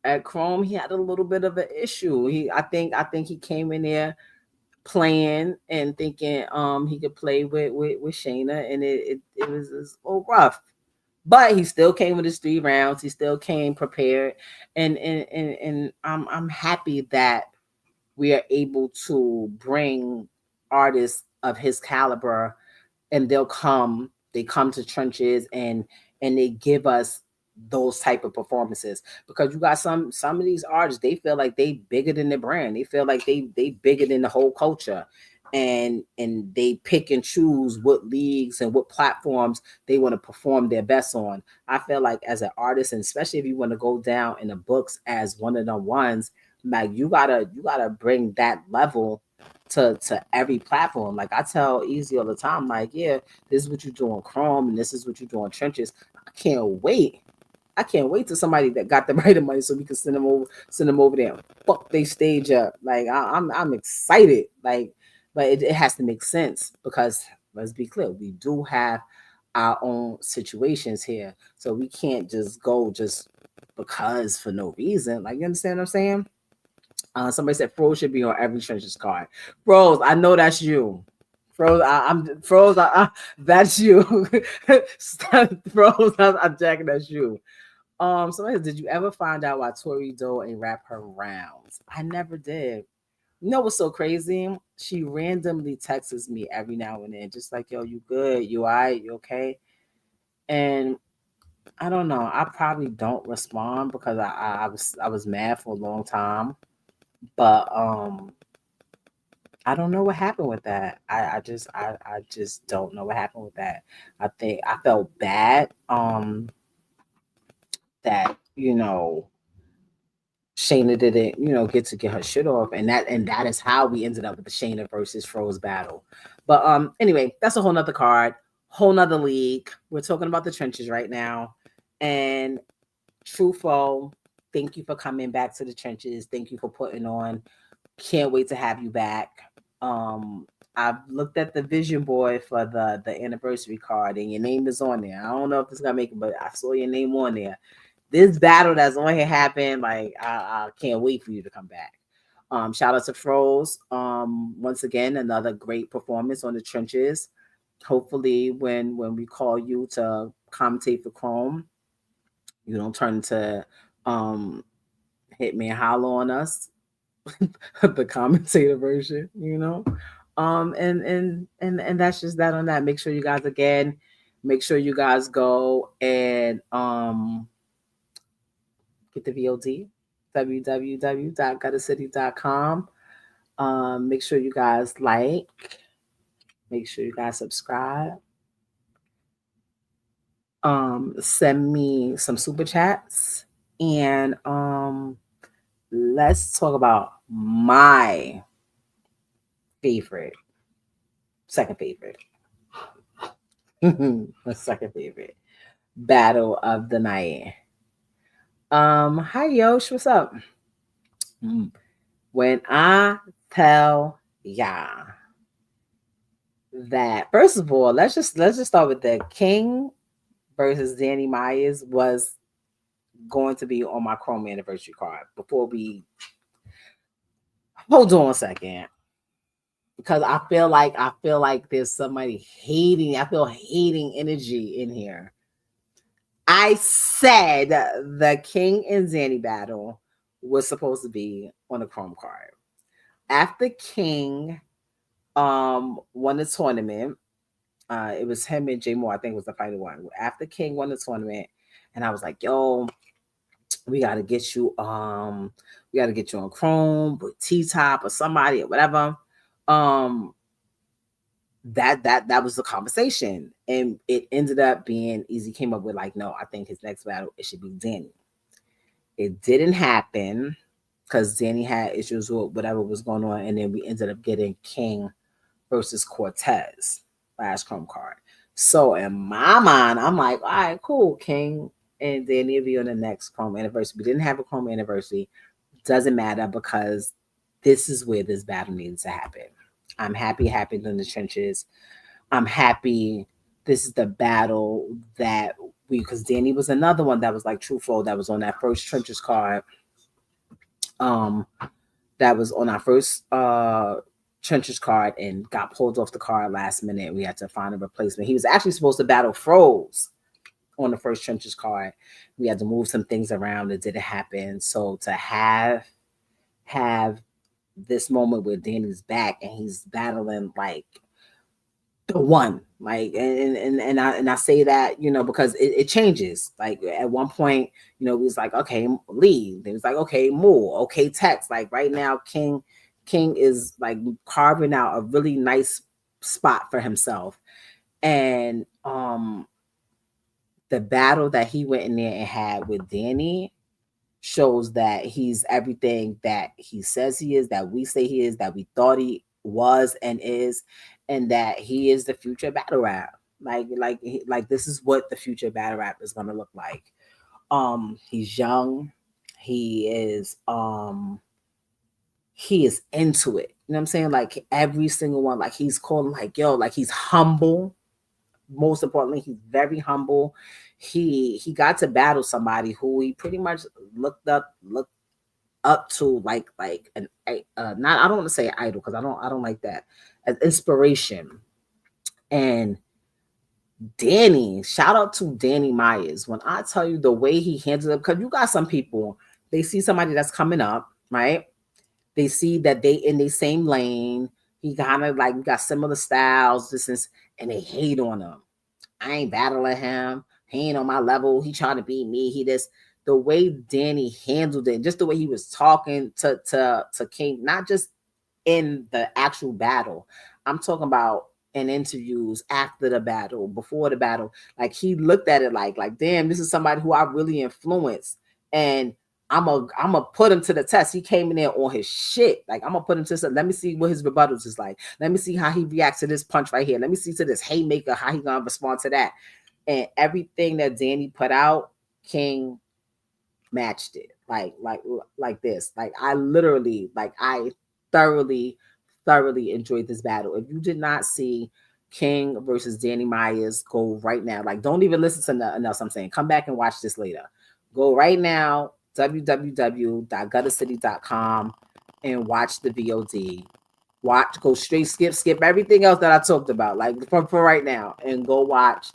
At Chrome, he had a little bit of an issue. I think he came in there playing and thinking he could play with Shayna, and it was a little rough. But he still came with his 3 rounds. He still came prepared, and I'm happy that we are able to bring artists of his caliber and they come to trenches and they give us those type of performances because you got some of these artists, they feel like they bigger than the brand, they feel like they bigger than the whole culture, and they pick and choose what leagues and what platforms they want to perform their best on. I feel like as an artist, and especially if you want to go down in the books as one of the ones, like you gotta bring that level to every platform. Like I tell Easy all the time, like, yeah, this is what you do on Chrome and this is what you do on Trenches. I can't wait. I can't wait till somebody that got the right of money so we can send them over there. Fuck they stage up. Like I'm excited. Like, but it has to make sense because let's be clear, we do have our own situations here. So we can't just go just because for no reason. Like you understand what I'm saying? Somebody said Froze should be on every Trenches card. Froze, I know that's you. Froze, I'm Froze. That's you. Froze, I'm jacking. That's you. Somebody said, did you ever find out why Tori Doe ain't rap her rounds? I never did. You know what's so crazy? She randomly texts me every now and then, just like, yo, you good? You all right? You okay? And I don't know. I probably don't respond because I was mad for a long time. But I don't know what happened with that. I just don't know what happened with that. I think I felt bad that Shayna didn't get to get her shit off, and that is how we ended up with the Shayna versus Froze battle. But anyway, that's a whole nother card, whole nother league. We're talking about the trenches right now, and Tru Foe, thank you for coming back to the trenches. Thank you for putting on. Can't wait to have you back. I've looked at the vision board for the anniversary card, and your name is on there. I don't know if it's gonna make it, but I saw your name on there. This battle that's on here happened. Like I can't wait for you to come back. Shout out to Froze. Once again, another great performance on the trenches. Hopefully, when we call you to commentate for Chrome, you don't turn into um Hitman Hollow on us, the commentator version, you know. And that's just that on that. Make sure you guys again, make sure you guys go and get the VOD, www.guttercity.com. Make sure you guys like, make sure you guys subscribe. Send me some super chats and let's talk about my favorite, second favorite, my second favorite battle of the night. Hi Yosh, what's up? When I tell ya that, first of all, let's just start with the King versus Danny Myers was going to be on my Chrome anniversary card. Before we hold on a second, because I feel like there's somebody hating. I feel hating energy in here. I said the King and Danny battle was supposed to be on the Chrome card. After King won the tournament, it was him and Jay Moore, I think was the final one. After King won the tournament, and I was like, yo, we gotta get you on Chrome with T Top or somebody or whatever. That was the conversation. And it ended up being Eazy came up with like, no, I think his next battle it should be Danny. It didn't happen because Danny had issues with whatever was going on, and then we ended up getting King versus Cortez last Chrome card. So in my mind, I'm like, all right, cool, King and Danny will be on the next Chrome anniversary. We didn't have a Chrome anniversary. Doesn't matter because this is where this battle needs to happen. I'm happy it happened in the trenches. I'm happy this is the battle that because Danny was another one that was like Tru Foe that was on that first trenches card. Um, that was on our first trenches card and got pulled off the card last minute. We had to find a replacement. He was actually supposed to battle Froze on the first trenches card. We had to move some things around. It didn't happen. So to have this moment where Danny's back and he's battling like the one, like and I say that because it changes. Like at one point, it was like okay, Lee. It was like okay, Moore. Okay, Tex. Like right now, King is like carving out a really nice spot for himself, and the battle that he went in there and had with Danny shows that he's everything that he says he is, that we say he is, that we thought he was and is, and that he is the future battle rap. Like this is what the future battle rap is gonna look like. He's young, he is into it. You know what I'm saying? Like every single one, like he's calling like yo, like he's humble. Most importantly, he's very humble. He got to battle somebody who he pretty much looked up to like an not I don't want to say idol because I don't like that as inspiration. And Danny, shout out to Danny Myers. When I tell you the way he handled it, because you got some people, they see somebody that's coming up, right? They see that they in the same lane. He kind of like got similar styles, and they hate on him. I ain't battling him. He ain't on my level. He trying to beat me. He just the way Danny handled it, just the way he was talking to King, not just in the actual battle. I'm talking about in interviews after the battle, before the battle. Like he looked at it like damn, this is somebody who I really influenced, and I'm a put him to the test. He came in there on his shit. Like I'm gonna put him to let me see what his rebuttals is like. Let me see how he reacts to this punch right here. Let me see to this haymaker how he gonna respond to that. And everything that Danny put out, King matched it. Like this. Like I literally, like I thoroughly enjoyed this battle. If you did not see King versus Danny Myers, go right now. Like don't even listen to nothing else I'm saying. Come back and watch this later. Go right now, www.guttercity.com and watch the VOD. Watch, go straight, skip everything else that I talked about, like for right now, and go watch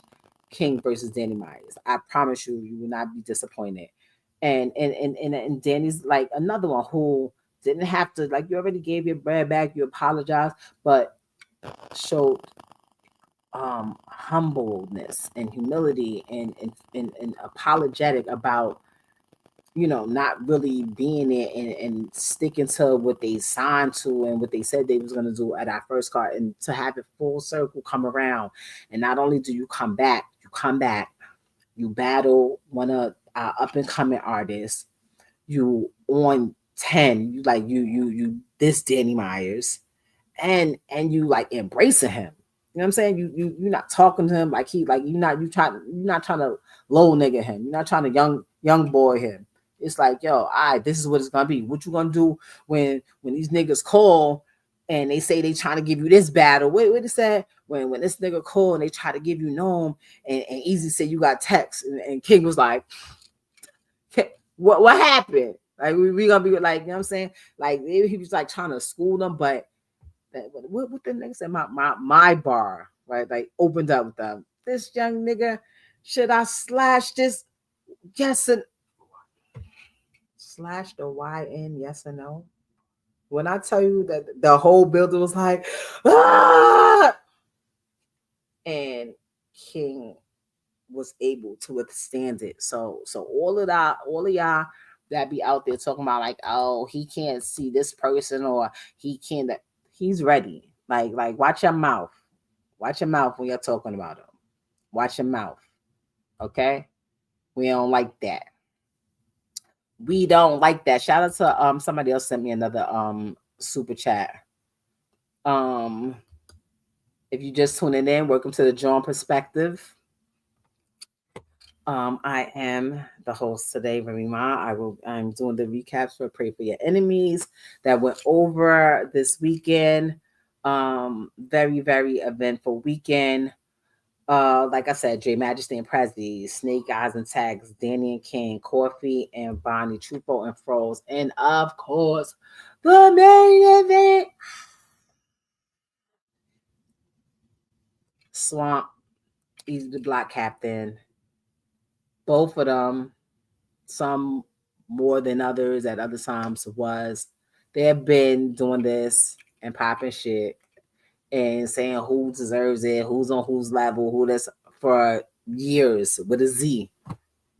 King versus Danny Myers. I promise you, you will not be disappointed. And Danny's like another one who didn't have to, like, you already gave your bread back, you apologized, but showed humbleness and humility and apologetic about, you know, not really being there and sticking to what they signed to and what they said they was going to do at our first card, and to have it full circle come around. And not only do you come back, you battle one of our up and coming artists, you on 10, you like you this Danny Myers, and you like embracing him. You know what I'm saying? You're not talking to him like he like you're not trying to low nigga him. You're not trying to young boy him. It's like, yo, all right, this is what it's gonna be. What you gonna do when these niggas call and they say they trying to give you this battle? What is that? When this nigga call and they try to give you Gnome, and Eazy said you got text, and King was like, what happened? Like we gonna be like, you know what I'm saying? Like he was like trying to school them, but what the nigga said, my bar, right? Like opened up with them. This young nigga, should I slash this? Yes, and slash the YN, yes or no? When I tell you that the whole building was like, ah! And King was able to withstand it. So all of y'all that be out there talking about like, oh, he can't see this person, or he can't, he's ready. Like watch your mouth. Watch your mouth when you're talking about him. Watch your mouth. Okay? We don't like that. We don't like that. Shout out to somebody else sent me another super chat. If you just tuning in, welcome to the Jawn Prospective. I am the host today, Remy. I'm doing the recaps for Pray for Your Enemies that went over this weekend. Very, very eventful weekend. Like I said, Dre Majesty and Prezi, Snake Eyes and Tags, Danny and King, Coffee and Bonnie, Tru Foe and Froze, and of course, the main event, Swamp, Eazy the Block Captain. Both of them, some more than others at other times, they have been doing this and popping shit and saying who deserves it, who's on whose level, who this, for years with a Z.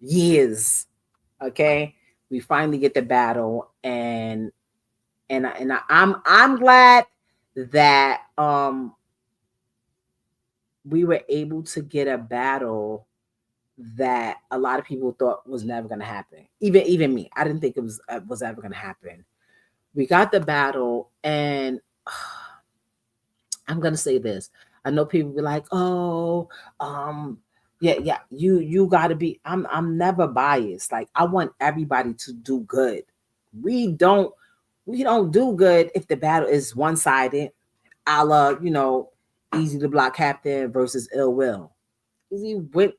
Years. Okay. We finally get the battle, and I'm glad that we were able to get a battle that a lot of people thought was never going to happen. Even me, I didn't think it was ever going to happen. We got the battle, and I'm going to say this. I know people be like, "Oh, yeah, you got to be." I'm never biased. Like, I want everybody to do good. We don't do good if the battle is one-sided, a la, Eazy the Block Captain versus Ill Will. Eazy went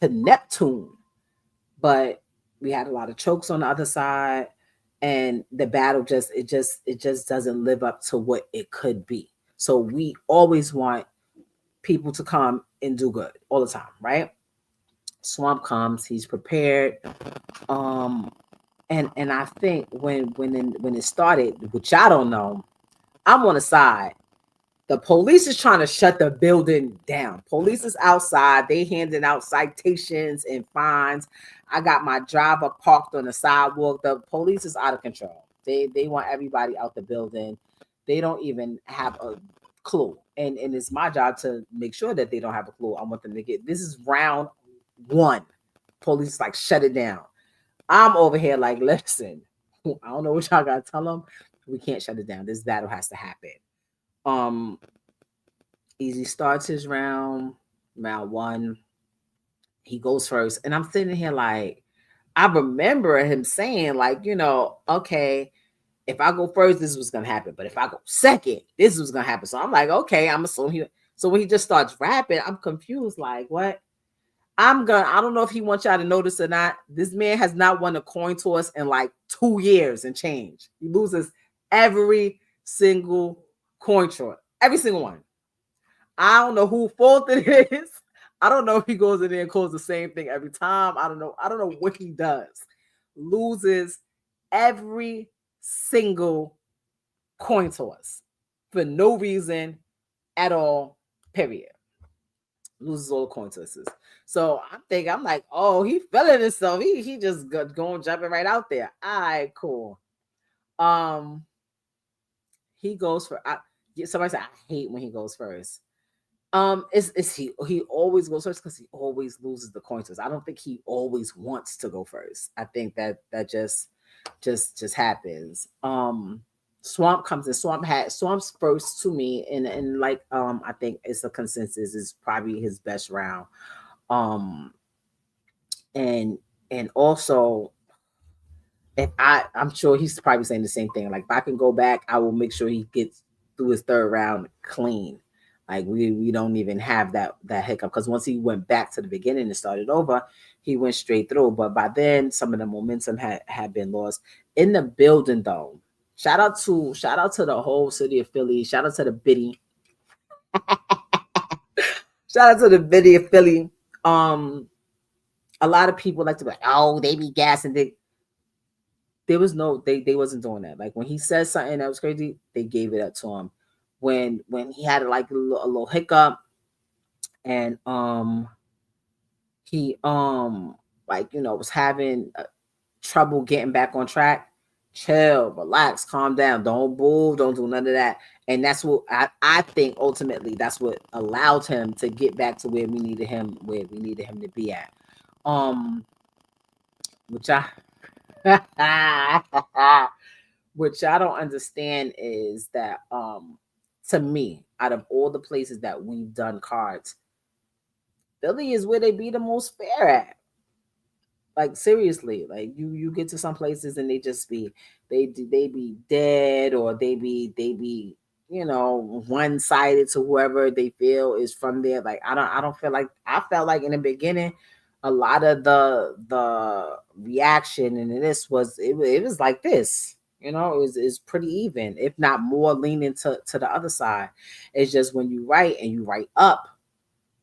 to Neptune, but we had a lot of chokes on the other side, and the battle just doesn't live up to what it could be. So we always want people to come and do good all the time, right? Swamp comes, he's prepared, and I think when it started, which I don't know, I'm on the side. The police is trying to shut the building down. Police is outside. They handing out citations and fines. I got my driver parked on the sidewalk. The police is out of control. They want everybody out the building. They don't even have a clue. And it's my job to make sure that they don't have a clue. I want them to get, this is round one. Police like shut it down. I'm over here like, listen, I don't know what y'all gotta tell them. We can't shut it down. This battle has to happen. Eazy starts his round one. He goes first, and I'm sitting here like, I remember him saying like, okay, if I go first, this was gonna happen, but if I go second, this was gonna happen. So I'm like, okay, I'm assuming so when he just starts rapping, I'm confused, like, what? I don't know if he wants y'all to notice or not. This man has not won a coin toss in like 2 years and change. He loses every single coin short. Every single one. I don't know who fault it is. I don't know if he goes in there and calls the same thing every time. I don't know. I don't know what he does. Loses every single coin toss for no reason at all. Period. Loses all the coin tosses. So I'm like, oh, he feeling himself. He just going jumping right out there. All right, cool. He goes for. Somebody said I hate when he goes first. Is he always goes first because he always loses the coin toss. I don't think he always wants to go first. I think that just happens. Swamp comes in. Swamp's first to me, and like I think it's a consensus is probably his best round. Um, and also if I'm sure he's probably saying the same thing. Like if I can go back, I will make sure he gets through his third round clean. Like we don't even have that hiccup because once he went back to the beginning and started over, he went straight through. But by then, some of the momentum had been lost in the building. Though, shout out to the whole city of Philly. Shout out to the Biddy. Shout out to the Biddy of Philly. A lot of people like to be like, oh, they be gassing. There was no they wasn't doing that. Like when he said something that was crazy, they gave it up to him. When he had like a little hiccup and he like was having trouble getting back on track, chill, relax, calm down, don't move, don't do none of that. And that's what I think ultimately that's what allowed him to get back to where we needed him to be at. Which I which I don't understand is that to me, out of all the places that we've done cards, Philly is where they be the most fair at. Like seriously, like you get to some places and they just be they be dead or they be one sided to whoever they feel is from there. Like I don't feel like I felt like in the beginning a lot of the reaction and this was it was like this. It's pretty even, if not more leaning to the other side. It's just when you write and you write up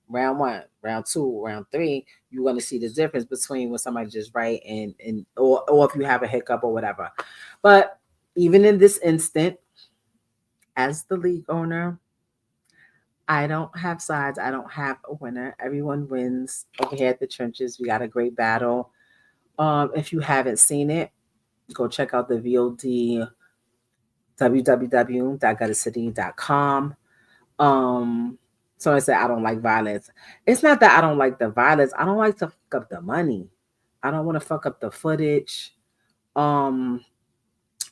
round one, round two, round three, you're gonna see the difference between when somebody just write and or if you have a hiccup or whatever. But even in this instant, as the league owner, I don't have sides. I don't have a winner. Everyone wins over here at the trenches. We got a great battle. If you haven't seen it, go check out the VOD www.guttercity.com. So I said I don't like violence. It's not that I don't like the violence. I don't like to fuck up the money. I don't want to fuck up the footage. I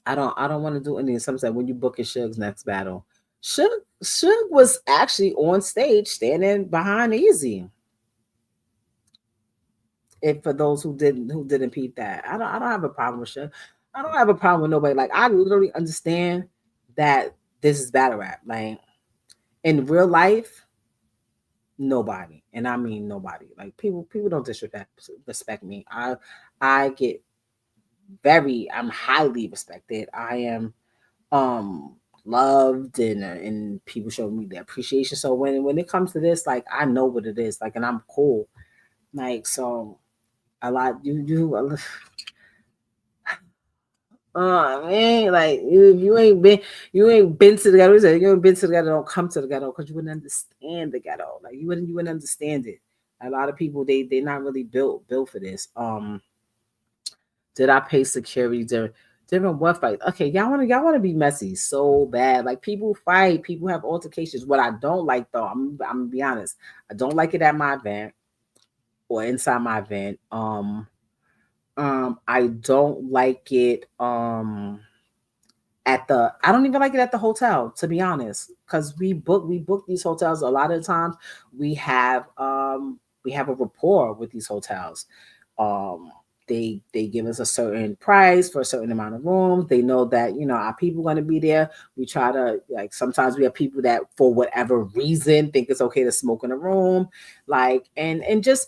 don't want to do anything. Some said when you booking Suge's next battle. Suge was actually on stage standing behind Eazy. And for those who didn't peep that, I don't have a problem with Suge. I don't have a problem with nobody. Like I literally understand that this is battle rap. Like in real life, nobody, and I mean nobody. Like people don't respect me. I get I'm highly respected. I am loved and people show me their appreciation. So when it comes to this, like I know what it is. Like and I'm cool. Like so a lot you oh man, like you ain't been to the ghetto. You ain't been to the ghetto, don't come to the ghetto because you wouldn't understand the ghetto. Like you wouldn't understand it. A lot of people they not really built for this. Did I pay security different what fight? Okay, y'all wanna be messy so bad. Like people fight, people have altercations. What I don't like though, I'm gonna be honest, I don't like it at my event or inside my event. I don't like it I don't even like it at the hotel, to be honest. Because we book these hotels a lot of times. We have a rapport with these hotels. Um they give us a certain price for a certain amount of rooms. They know that our people going to be there. We try to like sometimes we have people that for whatever reason think it's okay to smoke in a room, like and just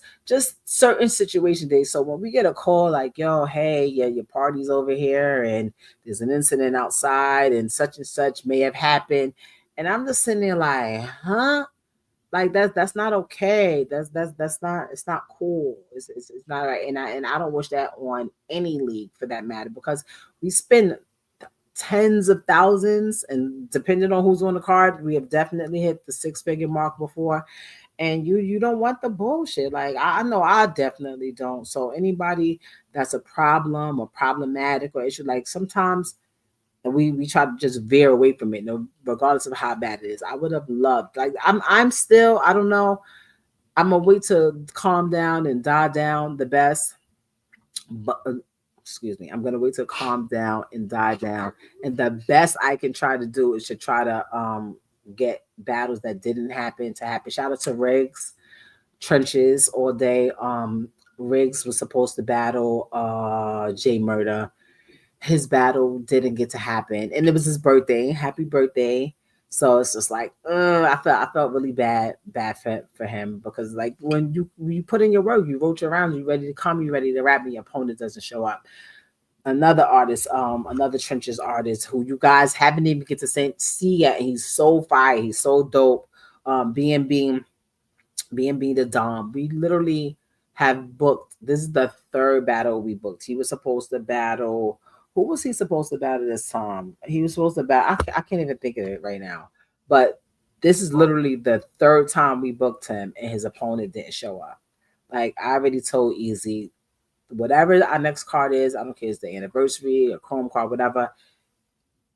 certain situation days. So when we get a call like, yo, hey, yeah, your party's over here and there's an incident outside and such may have happened, And I'm just sitting there like, huh? Like that's not okay. That's not, it's not cool. It's not right. And I don't wish that on any league for that matter, because we spend tens of thousands, and depending on who's on the card, we have definitely hit the six-figure mark before. And you don't want the bullshit. Like I know I definitely don't. So anybody that's a problem or problematic or issue, like sometimes, and we try to just veer away from it, no, regardless of how bad it is. I would have loved, like I'm still, I don't know. I'm gonna wait to calm down and die down the best, but excuse me, I'm gonna wait to calm down and die down. And the best I can try to do is to try to get battles that didn't happen to happen. Shout out to Riggs, trenches all day. Riggs was supposed to battle Jay Murder. His battle didn't get to happen, and it was his birthday. Happy birthday! So it's just like, I felt really bad for him, because like when you put in your work, you wrote your rounds, you ready to come, you ready to rap, and your opponent doesn't show up. Another artist, another trenches artist who you guys haven't even get to see yet, and he's so fire, he's so dope. BNB the Dom. We literally have booked. This is the third battle we booked. He was supposed to battle. Who was he supposed to battle this time? He was supposed to battle. I can't even think of it right now. But this is literally the third time we booked him, and his opponent didn't show up. Like I already told Eazy, whatever our next card is, I don't care if it's the anniversary or Chrome card, whatever,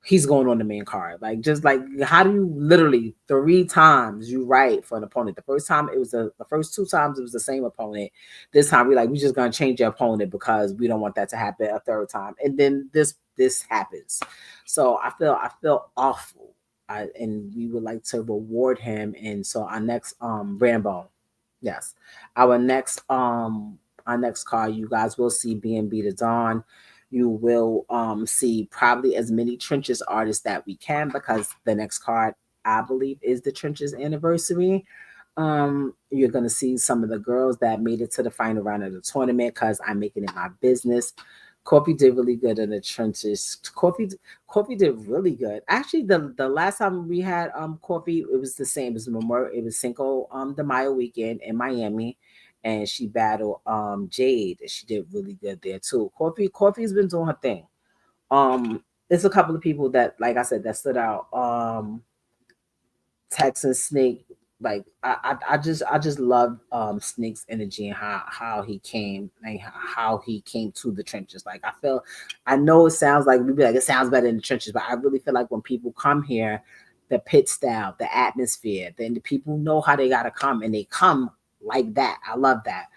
he's going on the main card. Like, just like, how do you literally three times you write for an opponent? The first time it was the first two times it was the same opponent. This time we just gonna change your opponent because we don't want that to happen a third time. And then this happens. So I feel awful. And we would like to reward him. And so our next Rambo, yes, our next card, you guys will see BNB the Dawn. You will see probably as many trenches artists that we can, because the next card, I believe, is the trenches anniversary. You're gonna see some of the girls that made it to the final round of the tournament, because I'm making it my business. Coffee did really good in the trenches. Coffee did really good. Actually, the last time we had Coffee, it was the same as Memorial. It was Cinco de Mayo weekend in Miami, and she battled Jade. She did really good there too. Coffee's been doing her thing. There's a couple of people that, like I said, that stood out. Texas Snake, like I just love Snake's energy and how he came, like how he came to the trenches. Like I know it sounds like, we'd be like, it sounds better in the trenches, but I really feel like when people come here, the pit style, the atmosphere, then the people know how they gotta come, and they come like that. I love that.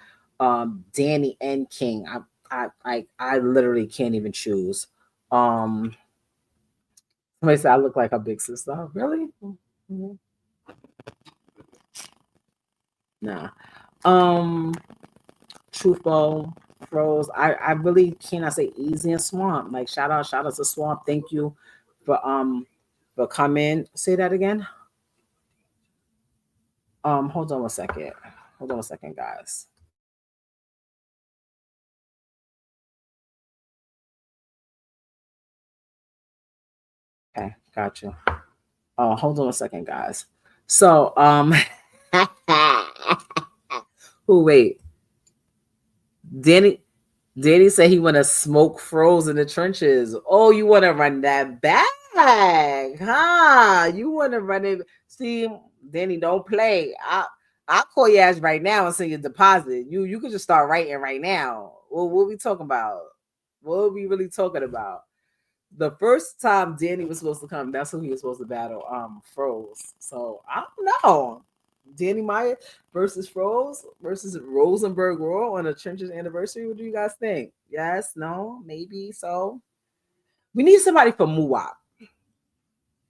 Danny and King, I literally can't even choose. Um Somebody said I look like a big sister. Really? Mm-hmm. Nah. Um, Tru Foe, Froze. I really cannot say Easy and Swamp. Like shout out to Swamp. Thank you for coming. Say that again. Hold on a second. Hold on a second, guys. Okay, got you. Hold on a second, guys. So who wait. Danny Danny said he want to smoke Froze in the trenches. Oh, you want to run that back, huh? You want to run it? See, Danny, don't play. I'll call your ass right now and send you a deposit. You can just start writing right now. Well, what we talking about? What are we really talking about? The first time Danny was supposed to come, that's who he was supposed to battle. Froze. So I don't know. Danny Meyer versus Froze versus Rosenberg Royal on a Trenches anniversary. What do you guys think? Yes, no, maybe so. We need somebody for Muwap.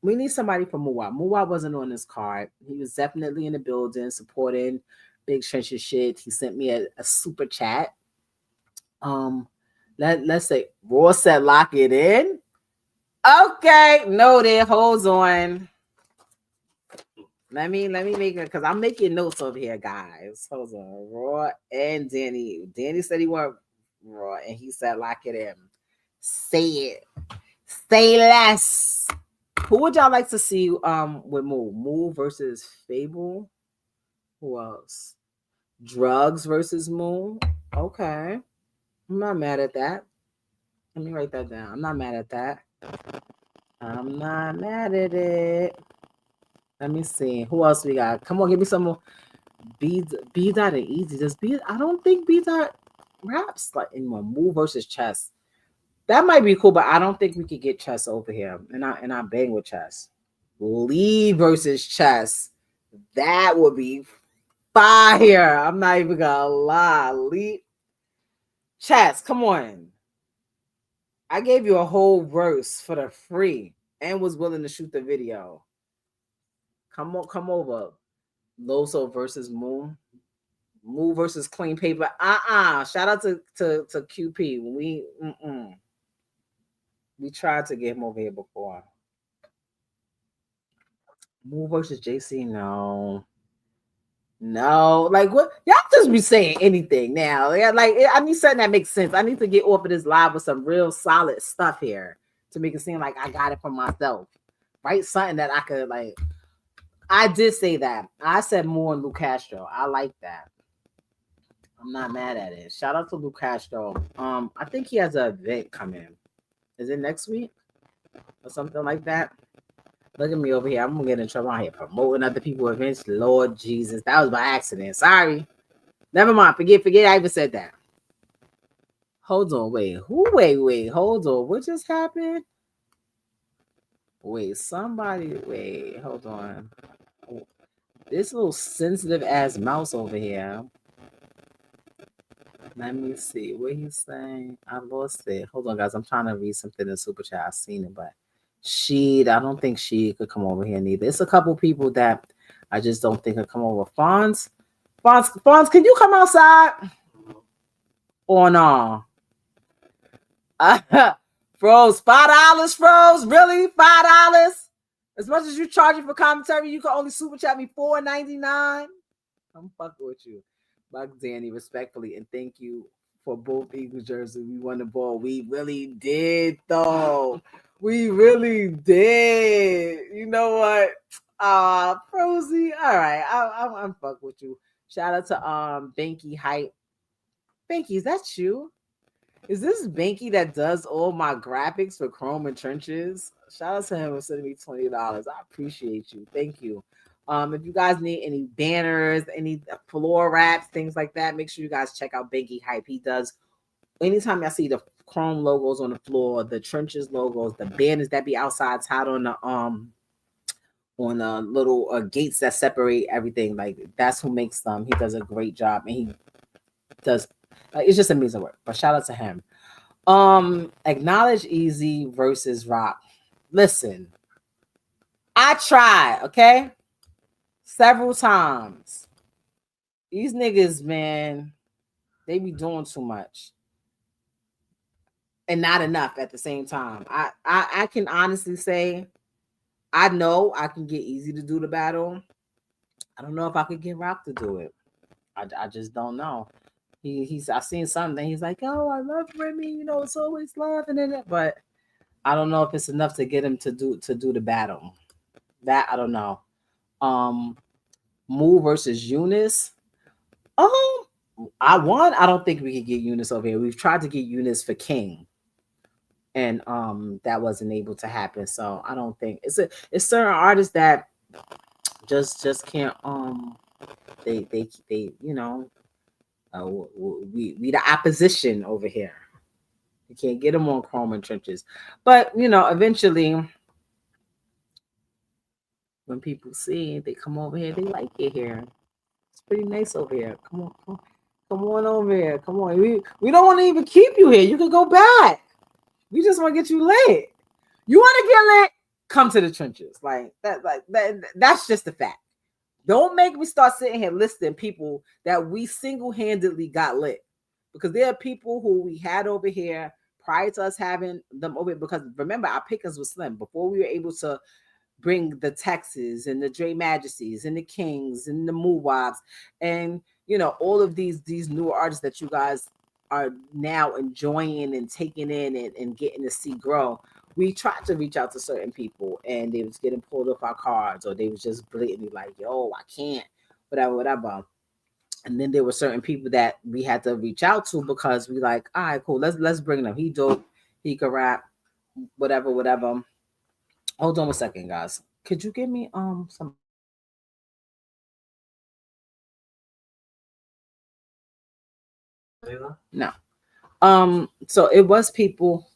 We need somebody for Muwap. Muwap wasn't on this card. He was definitely in the building supporting Big Trenches shit. He sent me a super chat. Let's say Raw said lock it in. Okay, noted. Hold on. Let me make it, because I'm making notes over here, guys. Hold on. Raw and Danny. Danny said he want Raw, and he said lock it in. Say it. Say less. Who would y'all like to see with Moo versus Fable? Who else? Drugs versus Moo. Okay. I'm not mad at that. Let me write that down. I'm not mad at that. I'm not mad at it. Let me see. Who else we got? Come on, give me some more. B Dot and Eazy. Does B? I don't think B Dot raps like anymore. Moo versus Chess. That might be cool, but I don't think we could get Chess over here. And I bang with Chess. Lee versus Chess. That would be fire. I'm not even gonna lie. Lee Chess, come on. I gave you a whole verse for the free and was willing to shoot the video. Come on, come over. Loso versus Moo. Moo versus Clean Paper. Shout out to QP. We tried to get him over here before. Moo versus JC. No. Like what? Y'all just be saying anything now. Like I need something that makes sense. I need to get off of this live with some real solid stuff here to make it seem like I got it for myself. Right? Something that I could like. I did say that. I said more on Lou Castro. I like that. I'm not mad at it. Shout out to Lou Castro. I think he has an event coming. Is it next week or something like that? Look at me over here. I'm gonna get in trouble out here promoting other people's events. Lord Jesus, that was by accident. Sorry. Never mind. Forget. I even said that. Hold on. Wait. Wait. Hold on. What just happened? Wait. Somebody. Wait. Hold on. This little sensitive ass mouse over here. Let me see what he's saying. I lost it. Hold on, guys. I'm trying to read something in the super chat. I've seen it, but I don't think she could come over here neither. It's a couple people that I just don't think could come over. Fonz, can you come outside? Or no? Froze, $5, Froze? Really? $5? As much as you charging for commentary, you can only super chat me $4.99. I'm fucking with you. Buck Danny, respectfully, and thank you for both Eagle jerseys. We won the ball. We really did, though. We really did. You know what? Prosy. All right, I'm fuck with you. Shout out to Banky Hype. Banky, is that you? Is this Banky that does all my graphics for Chrome and Trenches? Shout out to him for sending me $20. I appreciate you. Thank you. If you guys need any banners, any floor wraps, things like that, make sure you guys check out Banky Hype. He does. Anytime I see the Chrome logos on the floor, the Trenches logos, the banners that be outside tied on the little gates that separate everything, like that's who makes them. He does a great job, and he does. It's just amazing work. But shout out to him. Acknowledge Eazy versus Rock. Listen, I tried, okay? Several times. These niggas, man, they be doing too much. And not enough at the same time. I can honestly say, I know I can get Eazy to do the battle. I don't know if I could get Rock to do it. I just don't know. I seen something. He's like, oh, I love Remy. You know, it's always love and then, but I don't know if it's enough to get him to do the battle. That I don't know. Moo versus Eunice. I don't think we could get Eunice over here. We've tried to get Eunice for King, and that wasn't able to happen. So I don't think it's certain artists that just can't they you know we the opposition over here. You can't get them on Chrome and Trenches, but you know eventually when people see they come over here, they like it here. It's pretty nice over here. Come on over here. Come on. We don't want to even keep you here. You can go back. We just want to get you lit. You want to get lit? Come to the Trenches. Like that. That's just the fact. Don't make me start sitting here listing people that we single-handedly got lit, because there are people who we had over here prior to us having them over here. Because remember, our pickings was slim before we were able to bring the Texas and the Dre Majesties and the Kings and the Moowabs and you know all of these new artists that you guys are now enjoying and taking in and getting to see grow. we tried to reach out to certain people and they was getting pulled off our cards, or they was just blatantly like, yo, I can't, whatever, whatever. And then there were certain people that we had to reach out to because we like, all right, cool, let's bring him. He dope, he could rap, whatever, whatever. Hold on a second, guys. Could you give me some no. So it was people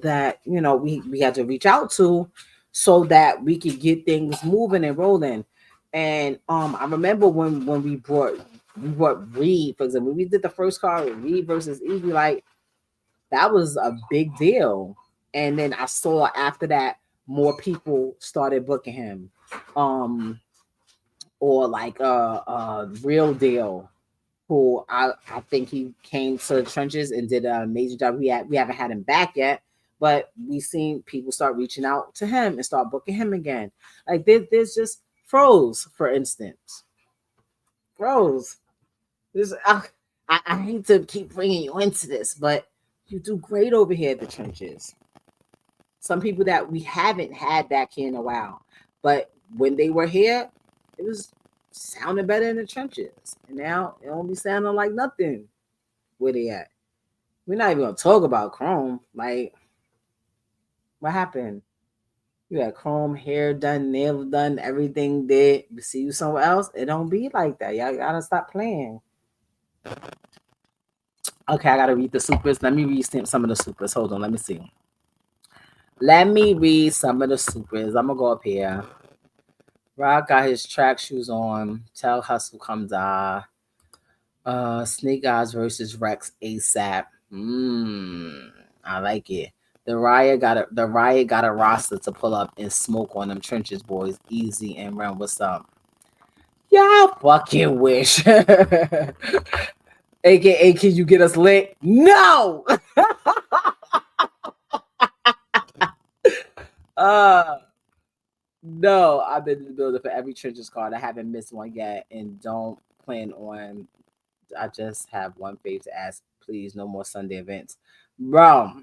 that, you know, we had to reach out to so that we could get things moving and rolling. And I remember when we brought Reed, for example, we did the first card with Reed versus Eazy, like that was a big deal. And then I saw after that more people started booking him. Um or like Real Deal, who I think he came to the trenches and did an amazing job. We haven't had him back yet, but we seen people start reaching out to him and start booking him again. Like there's just Froze, for instance. Froze. This I hate to keep bringing you into this, but you do great over here at the trenches. Some people that we haven't had back here in a while, but when they were here, it was sounding better in the trenches. And now it don't be sounding like nothing. Where they at? We're not even gonna talk about Chrome. Like, what happened? You had Chrome hair done, nails done, everything did. We see you somewhere else. It don't be like that. Y'all gotta stop playing. Okay, I gotta read the supers. Let me read some of the supers. Hold on, let me see. Let me read some of the supers. I'm gonna go up here. Rock got his track shoes on. Tell Hustle comes Snake Eyes versus Rex ASAP. I like it. The Riot got a roster to pull up and smoke on them trenches, boys. Easy and Rem. What's up? Y'all fucking wish. AKA, can you get us lit? No. uh no, I've been in the building for every trenches card. I haven't missed one yet and don't plan on. I just have one favor to ask. Please, no more Sunday events. Bro,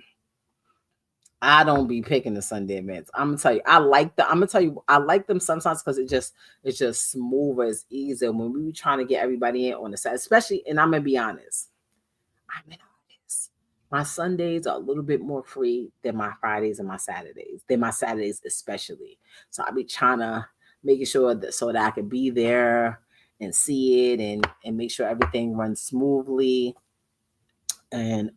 I don't be picking the Sunday events. I'm gonna tell you, I'm gonna tell you, I like them sometimes because it's just smooth as easy. When we were trying to get everybody in on the side, especially, and I'm gonna be honest, I'm an artist. My Sundays are a little bit more free than my Fridays and my Saturdays. Than my Saturdays especially. So I be trying to making sure that so that I can be there and see it and make sure everything runs smoothly. And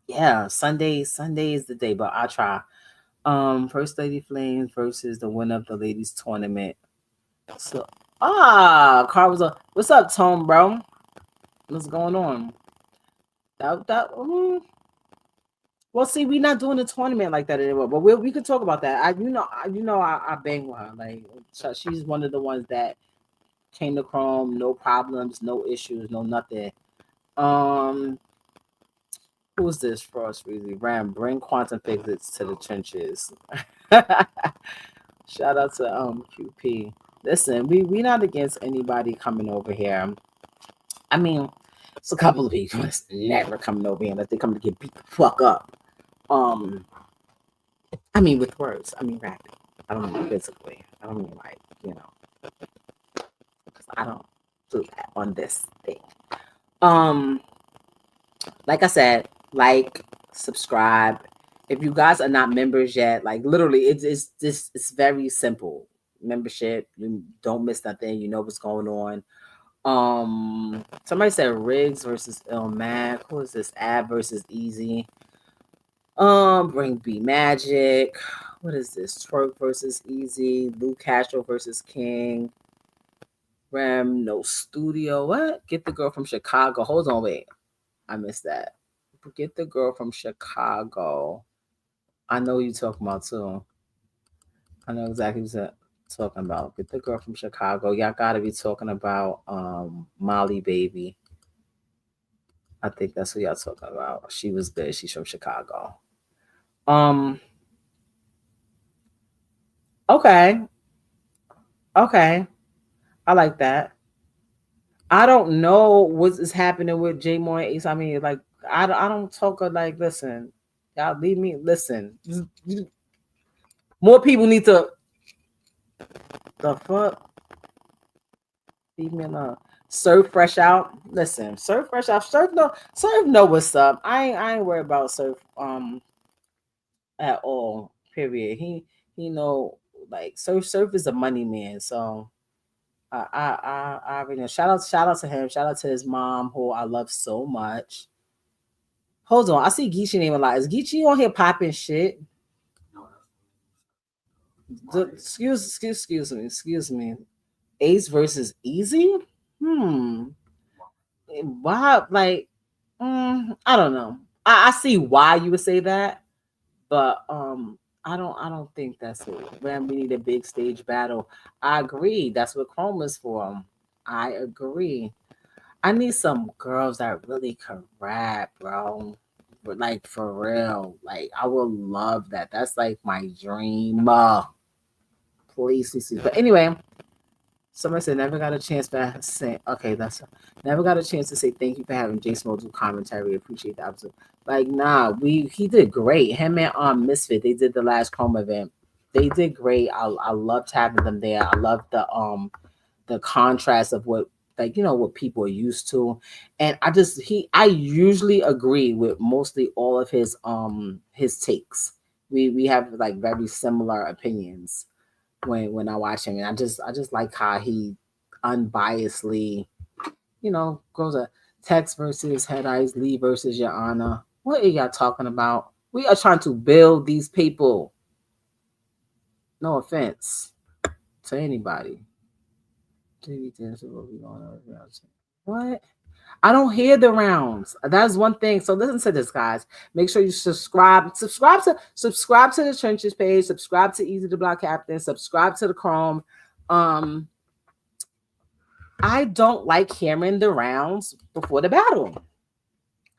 yeah, Sunday is the day, but I try. First Lady Flames versus the winner of the ladies tournament. So Carl was a what's up, Tone, bro? What's going on? Well, see, we're not doing a tournament like that anymore, but we could talk about that. I bang with her. Like, she's one of the ones that came to Chrome, no problems, no issues, no nothing. Um, who's this for us? Really, Ram, bring quantum physics to the trenches. Shout out to QP. Listen, we not against anybody coming over here. I mean, it's a couple of people that's never coming over here unless they come to get beat the fuck up. Um, I mean with words. I mean rapping. I don't mean physically. I don't mean like, because I don't do that on this thing. Um, like I said, like, subscribe. If you guys are not members yet, like literally, it's very simple. Membership, you don't miss nothing. You know what's going on. Somebody said Riggs versus Mac. Who is this? Ab versus Eazy. Bring B Magic. What is this? Twerk versus Eazy. Lou Castro versus King. Rem no studio. What? Get the girl from Chicago. Hold on, wait. I missed that. Get the girl from Chicago. I know you talking about too. I know exactly what you're talking about. Get the girl from Chicago. Y'all gotta be talking about Molly Baby. I think that's who y'all talking about. She was good. She's from Chicago. Um. Okay. Okay. I like that. I don't know what is happening with J Moore and Ace. I mean, like, I don't talk of like, listen. Y'all leave me. Listen, more people need to. The fuck? Leave me alone. Surf fresh out. Listen, surf fresh out. Surf know what's up. I ain't worried about surf at all. Period. He know like surf is a money man. So I already know. Shout out to him. Shout out to his mom, who I love so much. Hold on, I see Geechee name a lot. Is Geechee on here popping shit? Excuse me. Ace versus Easy? Hmm. Why? Like, I don't know. I see why you would say that, but I don't think that's it. When we need a big stage battle, I agree. That's what Chrome is for. I agree. I need some girls that really can rap, bro. But like for real, like I would love that. That's like my dream. Please, please, please. But anyway, somebody said never got a chance to say. Okay, that's never got a chance to say thank you for having Jason Mo do commentary. Appreciate that. Like, nah, he did great. Him and Misfit, they did the last Chrome event. They did great. I loved having them there. I loved the contrast of what, like, what people are used to. And I usually agree with mostly all of his takes. We have like very similar opinions when I watch him, and I just like how he unbiasedly, goes a Tex versus Head Ice, Lee versus Your Honor. What are y'all talking about? We are trying to build these people. No offense to anybody. What? I don't hear the rounds. That's one thing. So listen to this, guys. Make sure you subscribe. Subscribe to the Trenches page. Subscribe to Eazy the Block Captain. Subscribe to the Chrome. I don't like hearing the rounds before the battle.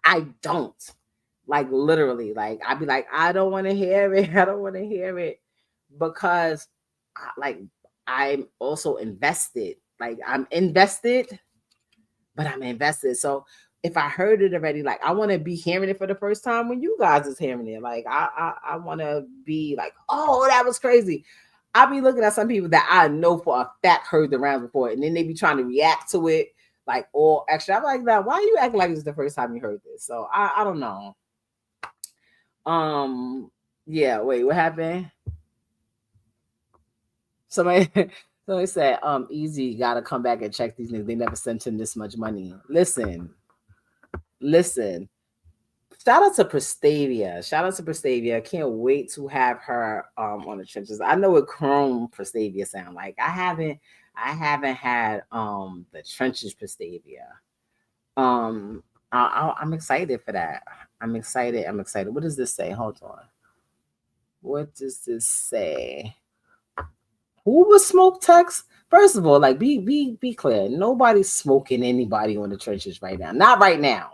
I don't. Like literally. Like I'd be like, I don't want to hear it. I don't want to hear it because, like, I'm also invested. Like I'm invested, but I'm invested. So if I heard it already, like I want to be hearing it for the first time when you guys is hearing it. Like I want to be like, oh, that was crazy. I be looking at some people that I know for a fact heard the rounds before, and then they be trying to react to it like all extra. I'm like, now why are you acting like it's the first time you heard this? So I don't know. Yeah, wait, what happened? Somebody somebody said, Eazy gotta come back and check these niggas. They never sent him this much money. Listen. Shout out to Prestavia. Shout out to Prestavia. Can't wait to have her on the Trenches. I know what Chrome Prestavia sound like. I haven't had the Trenches Prestavia. I'm excited for that. I'm excited. What does this say? Hold on. What does this say? Who was smoke text? First of all, like be clear. Nobody's smoking anybody on the Trenches right now. Not right now.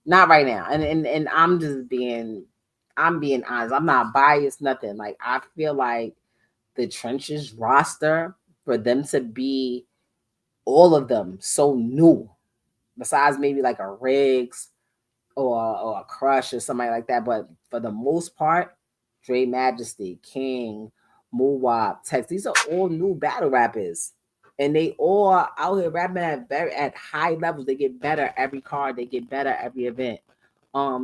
Not right now. And I'm being honest. I'm not biased, nothing. Like I feel like the Trenches roster, for them to be all of them so new, besides maybe like a Riggs or a Crush or somebody like that. But for the most part, Dre Majesty, King, Moowop, Tex, these are all new battle rappers. And they all are out here rapping at high levels. They get better every card. They get better every event.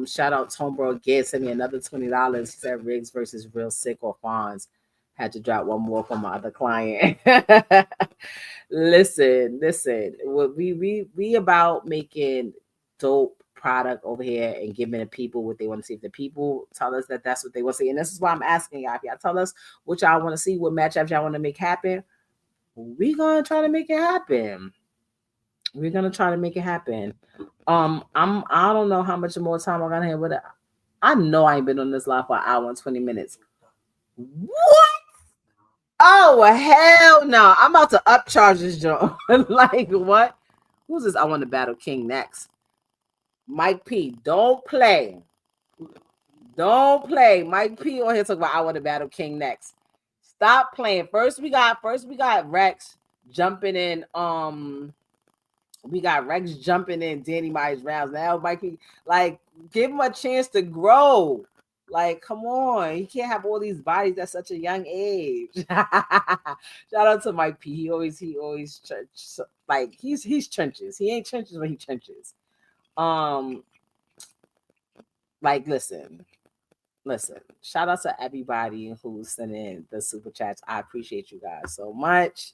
Shout out Tombo again. Send me another $20. He said Riggs versus Real Sick or Fonz. Had to drop one more from my other client. listen. We about making dope product over here and giving the people what they want to see. If the people tell us that that's what they want to see, and this is why I'm asking y'all. If y'all tell us what y'all want to see, what matchups y'all want to make happen, we're gonna try to make it happen. We're gonna try to make it happen. I don't know how much more time I got here, but I know I ain't been on this live for an hour and 20 minutes. What? Oh hell no! I'm about to upcharge this joint. Like what? Who's this? I want to battle King next. Mike P. Don't play. Don't play. Mike P on here talking about I want to battle King next. Stop playing. First we got Rex jumping in. We got Rex jumping in Danny Myers rounds. Now Mike P, like give him a chance to grow. Like, come on, he can't have all these bodies at such a young age. Shout out to Mike P. He always like he's trenches. He ain't trenches, but he trenches. Um, like listen. Shout out to everybody who's sending the super chats. I appreciate you guys so much.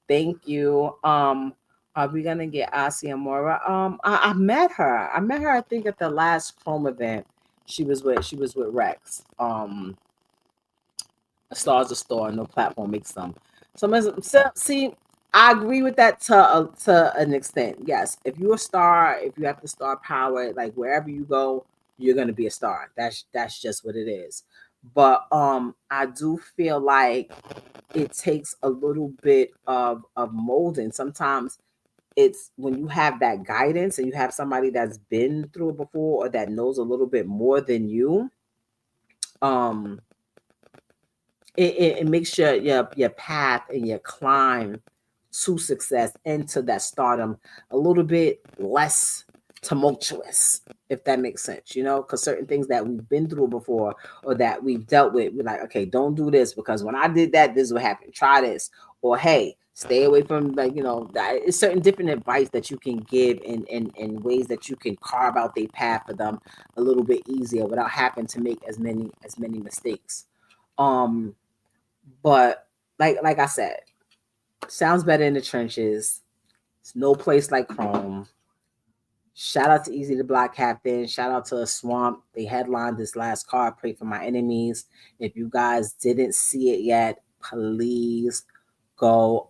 Thank you. Are we gonna get Asia Mora? I met her. I met her. I think at the last Chrome event. She was with Rex. A star's a store. No platform makes them. So see, I agree with that to an extent. Yes, if you're a star, if you have the star power, like wherever you go, you're gonna be a star. That's just what it is. But I do feel like it takes a little bit of molding. Sometimes it's when you have that guidance and you have somebody that's been through it before or that knows a little bit more than you. Um, it makes your path and your climb to success into that stardom a little bit less tumultuous, if that makes sense, because certain things that we've been through before or that we've dealt with, we're like, okay, don't do this because when I did that, this is what happened. Try this. Or hey, stay away from that. It's certain different advice that you can give in ways that you can carve out their path for them a little bit easier without having to make as many mistakes. Um but like I said, sounds better in the trenches. It's no place like Chrome. Shout out to Eazy the Black Captain. Shout out to Swamp. They headlined this last card, Pray for My Enemies. If you guys didn't see it yet, please go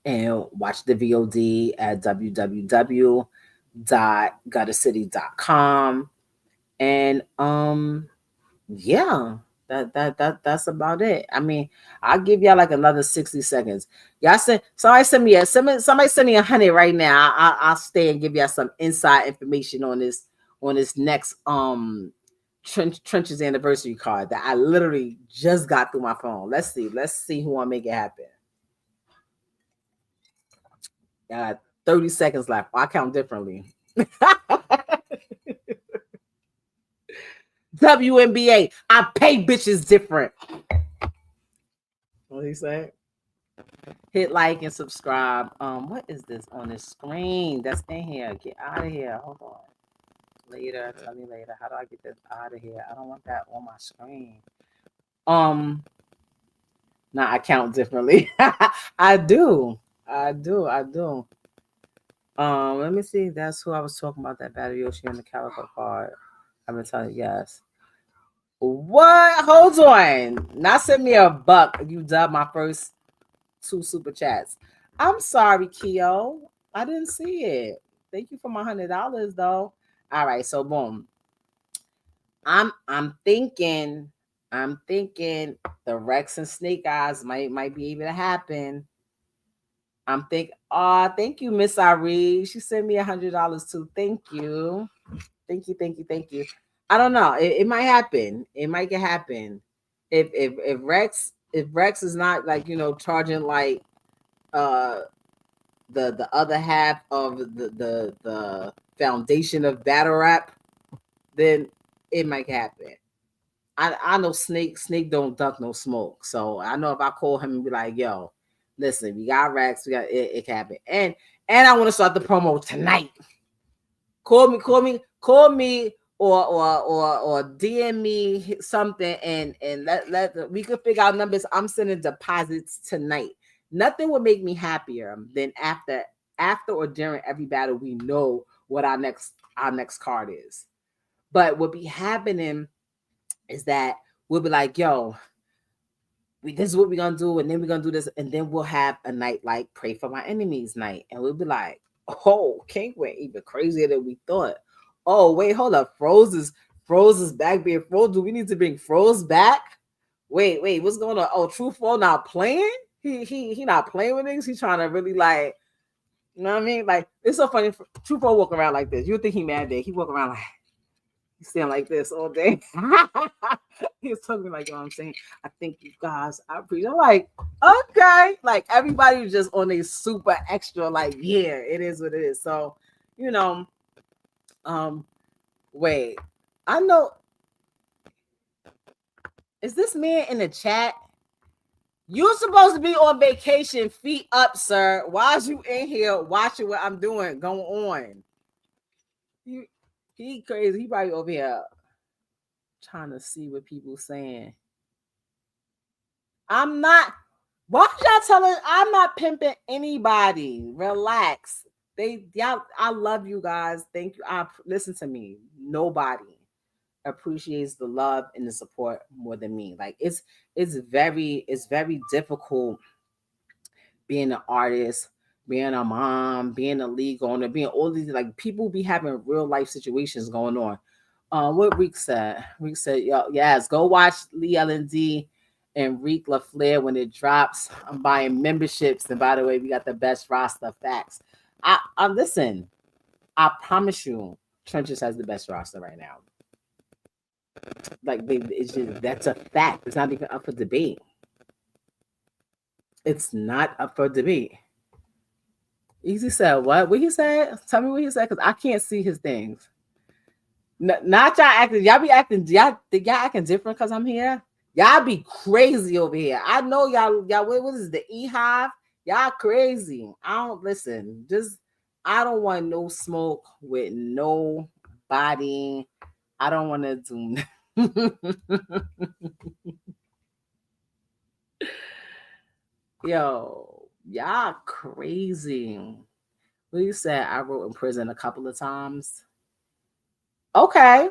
and watch the VOD at www.guttercity.com. And yeah, that's about it. I mean, I'll give y'all like another 60 seconds. Y'all send somebody send me 100 right now. I'll stay and give y'all some inside information on this next trenches anniversary card that I literally just got through my phone. Let's see who wanna make it happen. Y'all got 30 seconds left. I count differently. WNBA, I pay bitches different. What he say? Hit like and subscribe. What is this on the screen that's in here? Get out of here. Hold on. Later. Tell me later. How do I get this out of here? I don't want that on my screen. Nah, I count differently. I do. Let me see. That's who I was talking about. That Battle Yoshi and the Calico card. I've been telling you, yes. What? Hold on. Not send me a buck. You dubbed my first 2 super chats. I'm sorry, Keo. I didn't see it. Thank you for my $100 though. All right, so boom. I'm thinking the Rex and Snake Eyes might be able to happen. Thank you, Miss Irene. She sent me $100 too. Thank you. Thank you. I don't know. It might happen. It might get happen. If Rex is not like charging like the other half of the foundation of battle rap, then it might happen. I know Snake don't duck no smoke. So I know if I call him and be like, yo, listen, we got Rex, we got it can happen. And I want to start the promo tonight. Call me or DM me something and let we could figure out numbers. I'm sending deposits tonight. Nothing would make me happier than after or during every battle we know what our next card is. But what be happening is that we'll be like, yo, this is what we're gonna do, and then we're gonna do this, and then we'll have a night like Pray for My Enemies night, and we'll be like, oh, King went even crazier than we thought. Oh, wait, hold up. Froze is back being Froze. Do we need to bring Froze back? Wait, what's going on? Oh, Tru Foe not playing? He not playing with niggas. He's trying to really like, you know what I mean? Like, it's so funny. Tru Foe walk around like this. You would think he mad day. He walk around like he's standing like this all day. He was talking like, you know what I'm saying? I think you guys, I appreciate. I'm like, okay. Like everybody was just on a super extra, like, yeah, it is what it is. So, wait, I know Is this man in the chat? You're supposed to be on vacation, feet up, sir. Why is you in here watching what I'm doing going on? He crazy. He probably over here trying to see what people saying. I'm not. Why y'all telling? I'm not pimping anybody. Relax. Y'all. I love you guys. Thank you. Listen to me. Nobody appreciates the love and the support more than me. Like it's very difficult being an artist, being a mom, being a league owner, being all these, like, people be having real life situations going on. What Reek said? Reek said, "Yo, yes, go watch Lee LND and Reek LaFleur when it drops. I'm buying memberships. And by the way, we got the best roster. Facts. I listen. I promise you, Trenches has the best roster right now. Like, it's just, that's a fact. It's not even up for debate. It's not up for debate." Eazy said, "What? What he said? Tell me what he said, because I can't see his things." Not y'all acting. Y'all be acting. Y'all acting different because I'm here. Y'all be crazy over here. I know y'all. What is the E-Hive? Y'all crazy. I don't listen. I don't want no smoke with nobody. I don't want to do. Yo, y'all crazy. What you said? I wrote in prison a couple of times. Okay.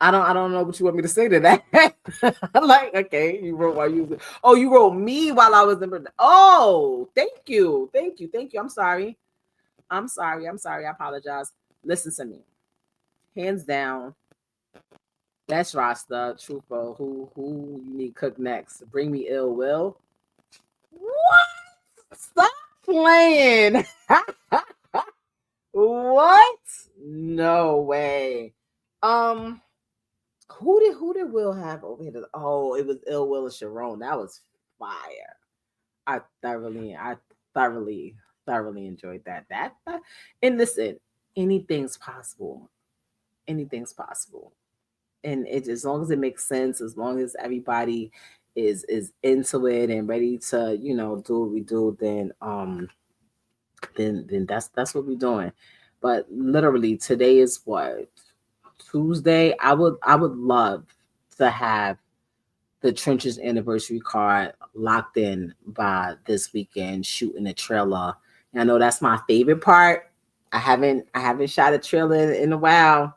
I don't know what you want me to say to that. Like, okay, you wrote while you. Oh, you wrote me while I was in prison. Oh, thank you. I'm sorry. I apologize. Listen to me. Hands down, best roster, Tru Foe. Who you need cook next? Bring me Ill Will. What? Stop playing. What? No way. Who did Will have over here? Oh, it was Ill Will and Sharon. That was fire. I thoroughly enjoyed that. And listen, anything's possible. Anything's possible. And it, as long as it makes sense, as long as everybody is into it and ready to, do what we do, then that's what we're doing. But literally today is what, Tuesday. I would love to have the Trenches anniversary card locked in by this weekend, shooting a trailer. And I know that's my favorite part. I haven't shot a trailer in a while.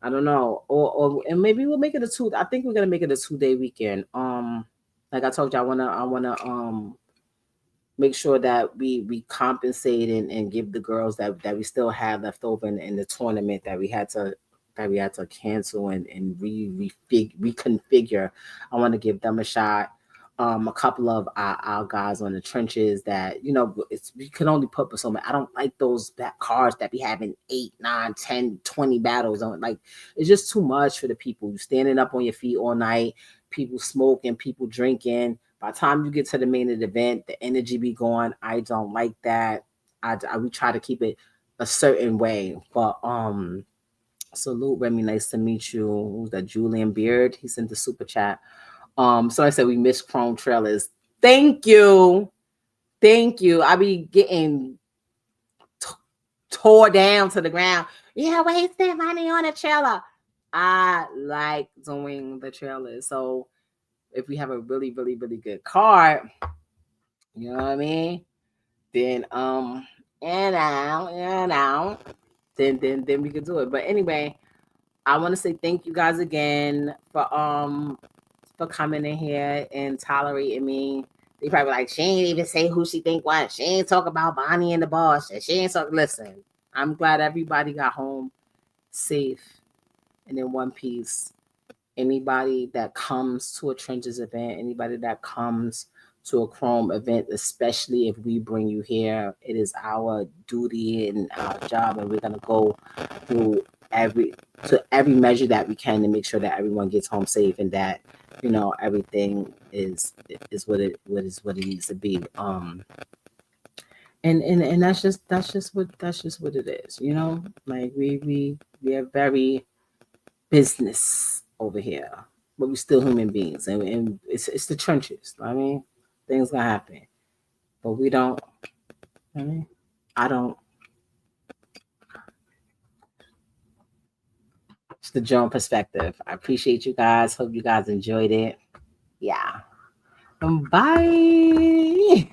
I don't know. Or and maybe we'll make it a 2. I think we're gonna make it a 2-day weekend. Like I told you, I wanna make sure that we compensate and give the girls that we still have left over in the tournament that we had to cancel and reconfigure. I want to give them a shot. A couple of our guys on the Trenches that, we can only put so many. I don't like those cards that be having 8, 9, 10, 20 battles on. Like, it's just too much for the people. You standing up on your feet all night, people smoking, people drinking. By the time you get to the main event, the energy be gone. I don't like that. We try to keep it a certain way. But salute, Remy. Nice to meet you. Who's that? Julian Beard. He sent the super chat. So I said we missed Chrome trailers. Thank you. I be getting tore down to the ground. Yeah, wasting money on a trailer. I like doing the trailers. So if we have a really, really, really good card, you know what I mean? Then then we can do it. But anyway, I want to say thank you guys again for coming in here and tolerating me. They probably like, she ain't even say who she think what. She ain't talk about Bonnie and the boss. She ain't talk. Listen, I'm glad everybody got home safe and in one piece. Anybody that comes to a Trenches event, anybody that comes to a Chrome event, especially if we bring you here, it is our duty and our job, and we're gonna go through every measure that we can to make sure that everyone gets home safe and that everything is what it needs to be. And that's just what it is. Like we are very business over here. but we're still human beings, and it's the trenches. I mean, things gonna happen, but we don't. I mean, I don't. It's the Jawn perspective. I appreciate you guys. Hope you guys enjoyed it. Yeah. Bye.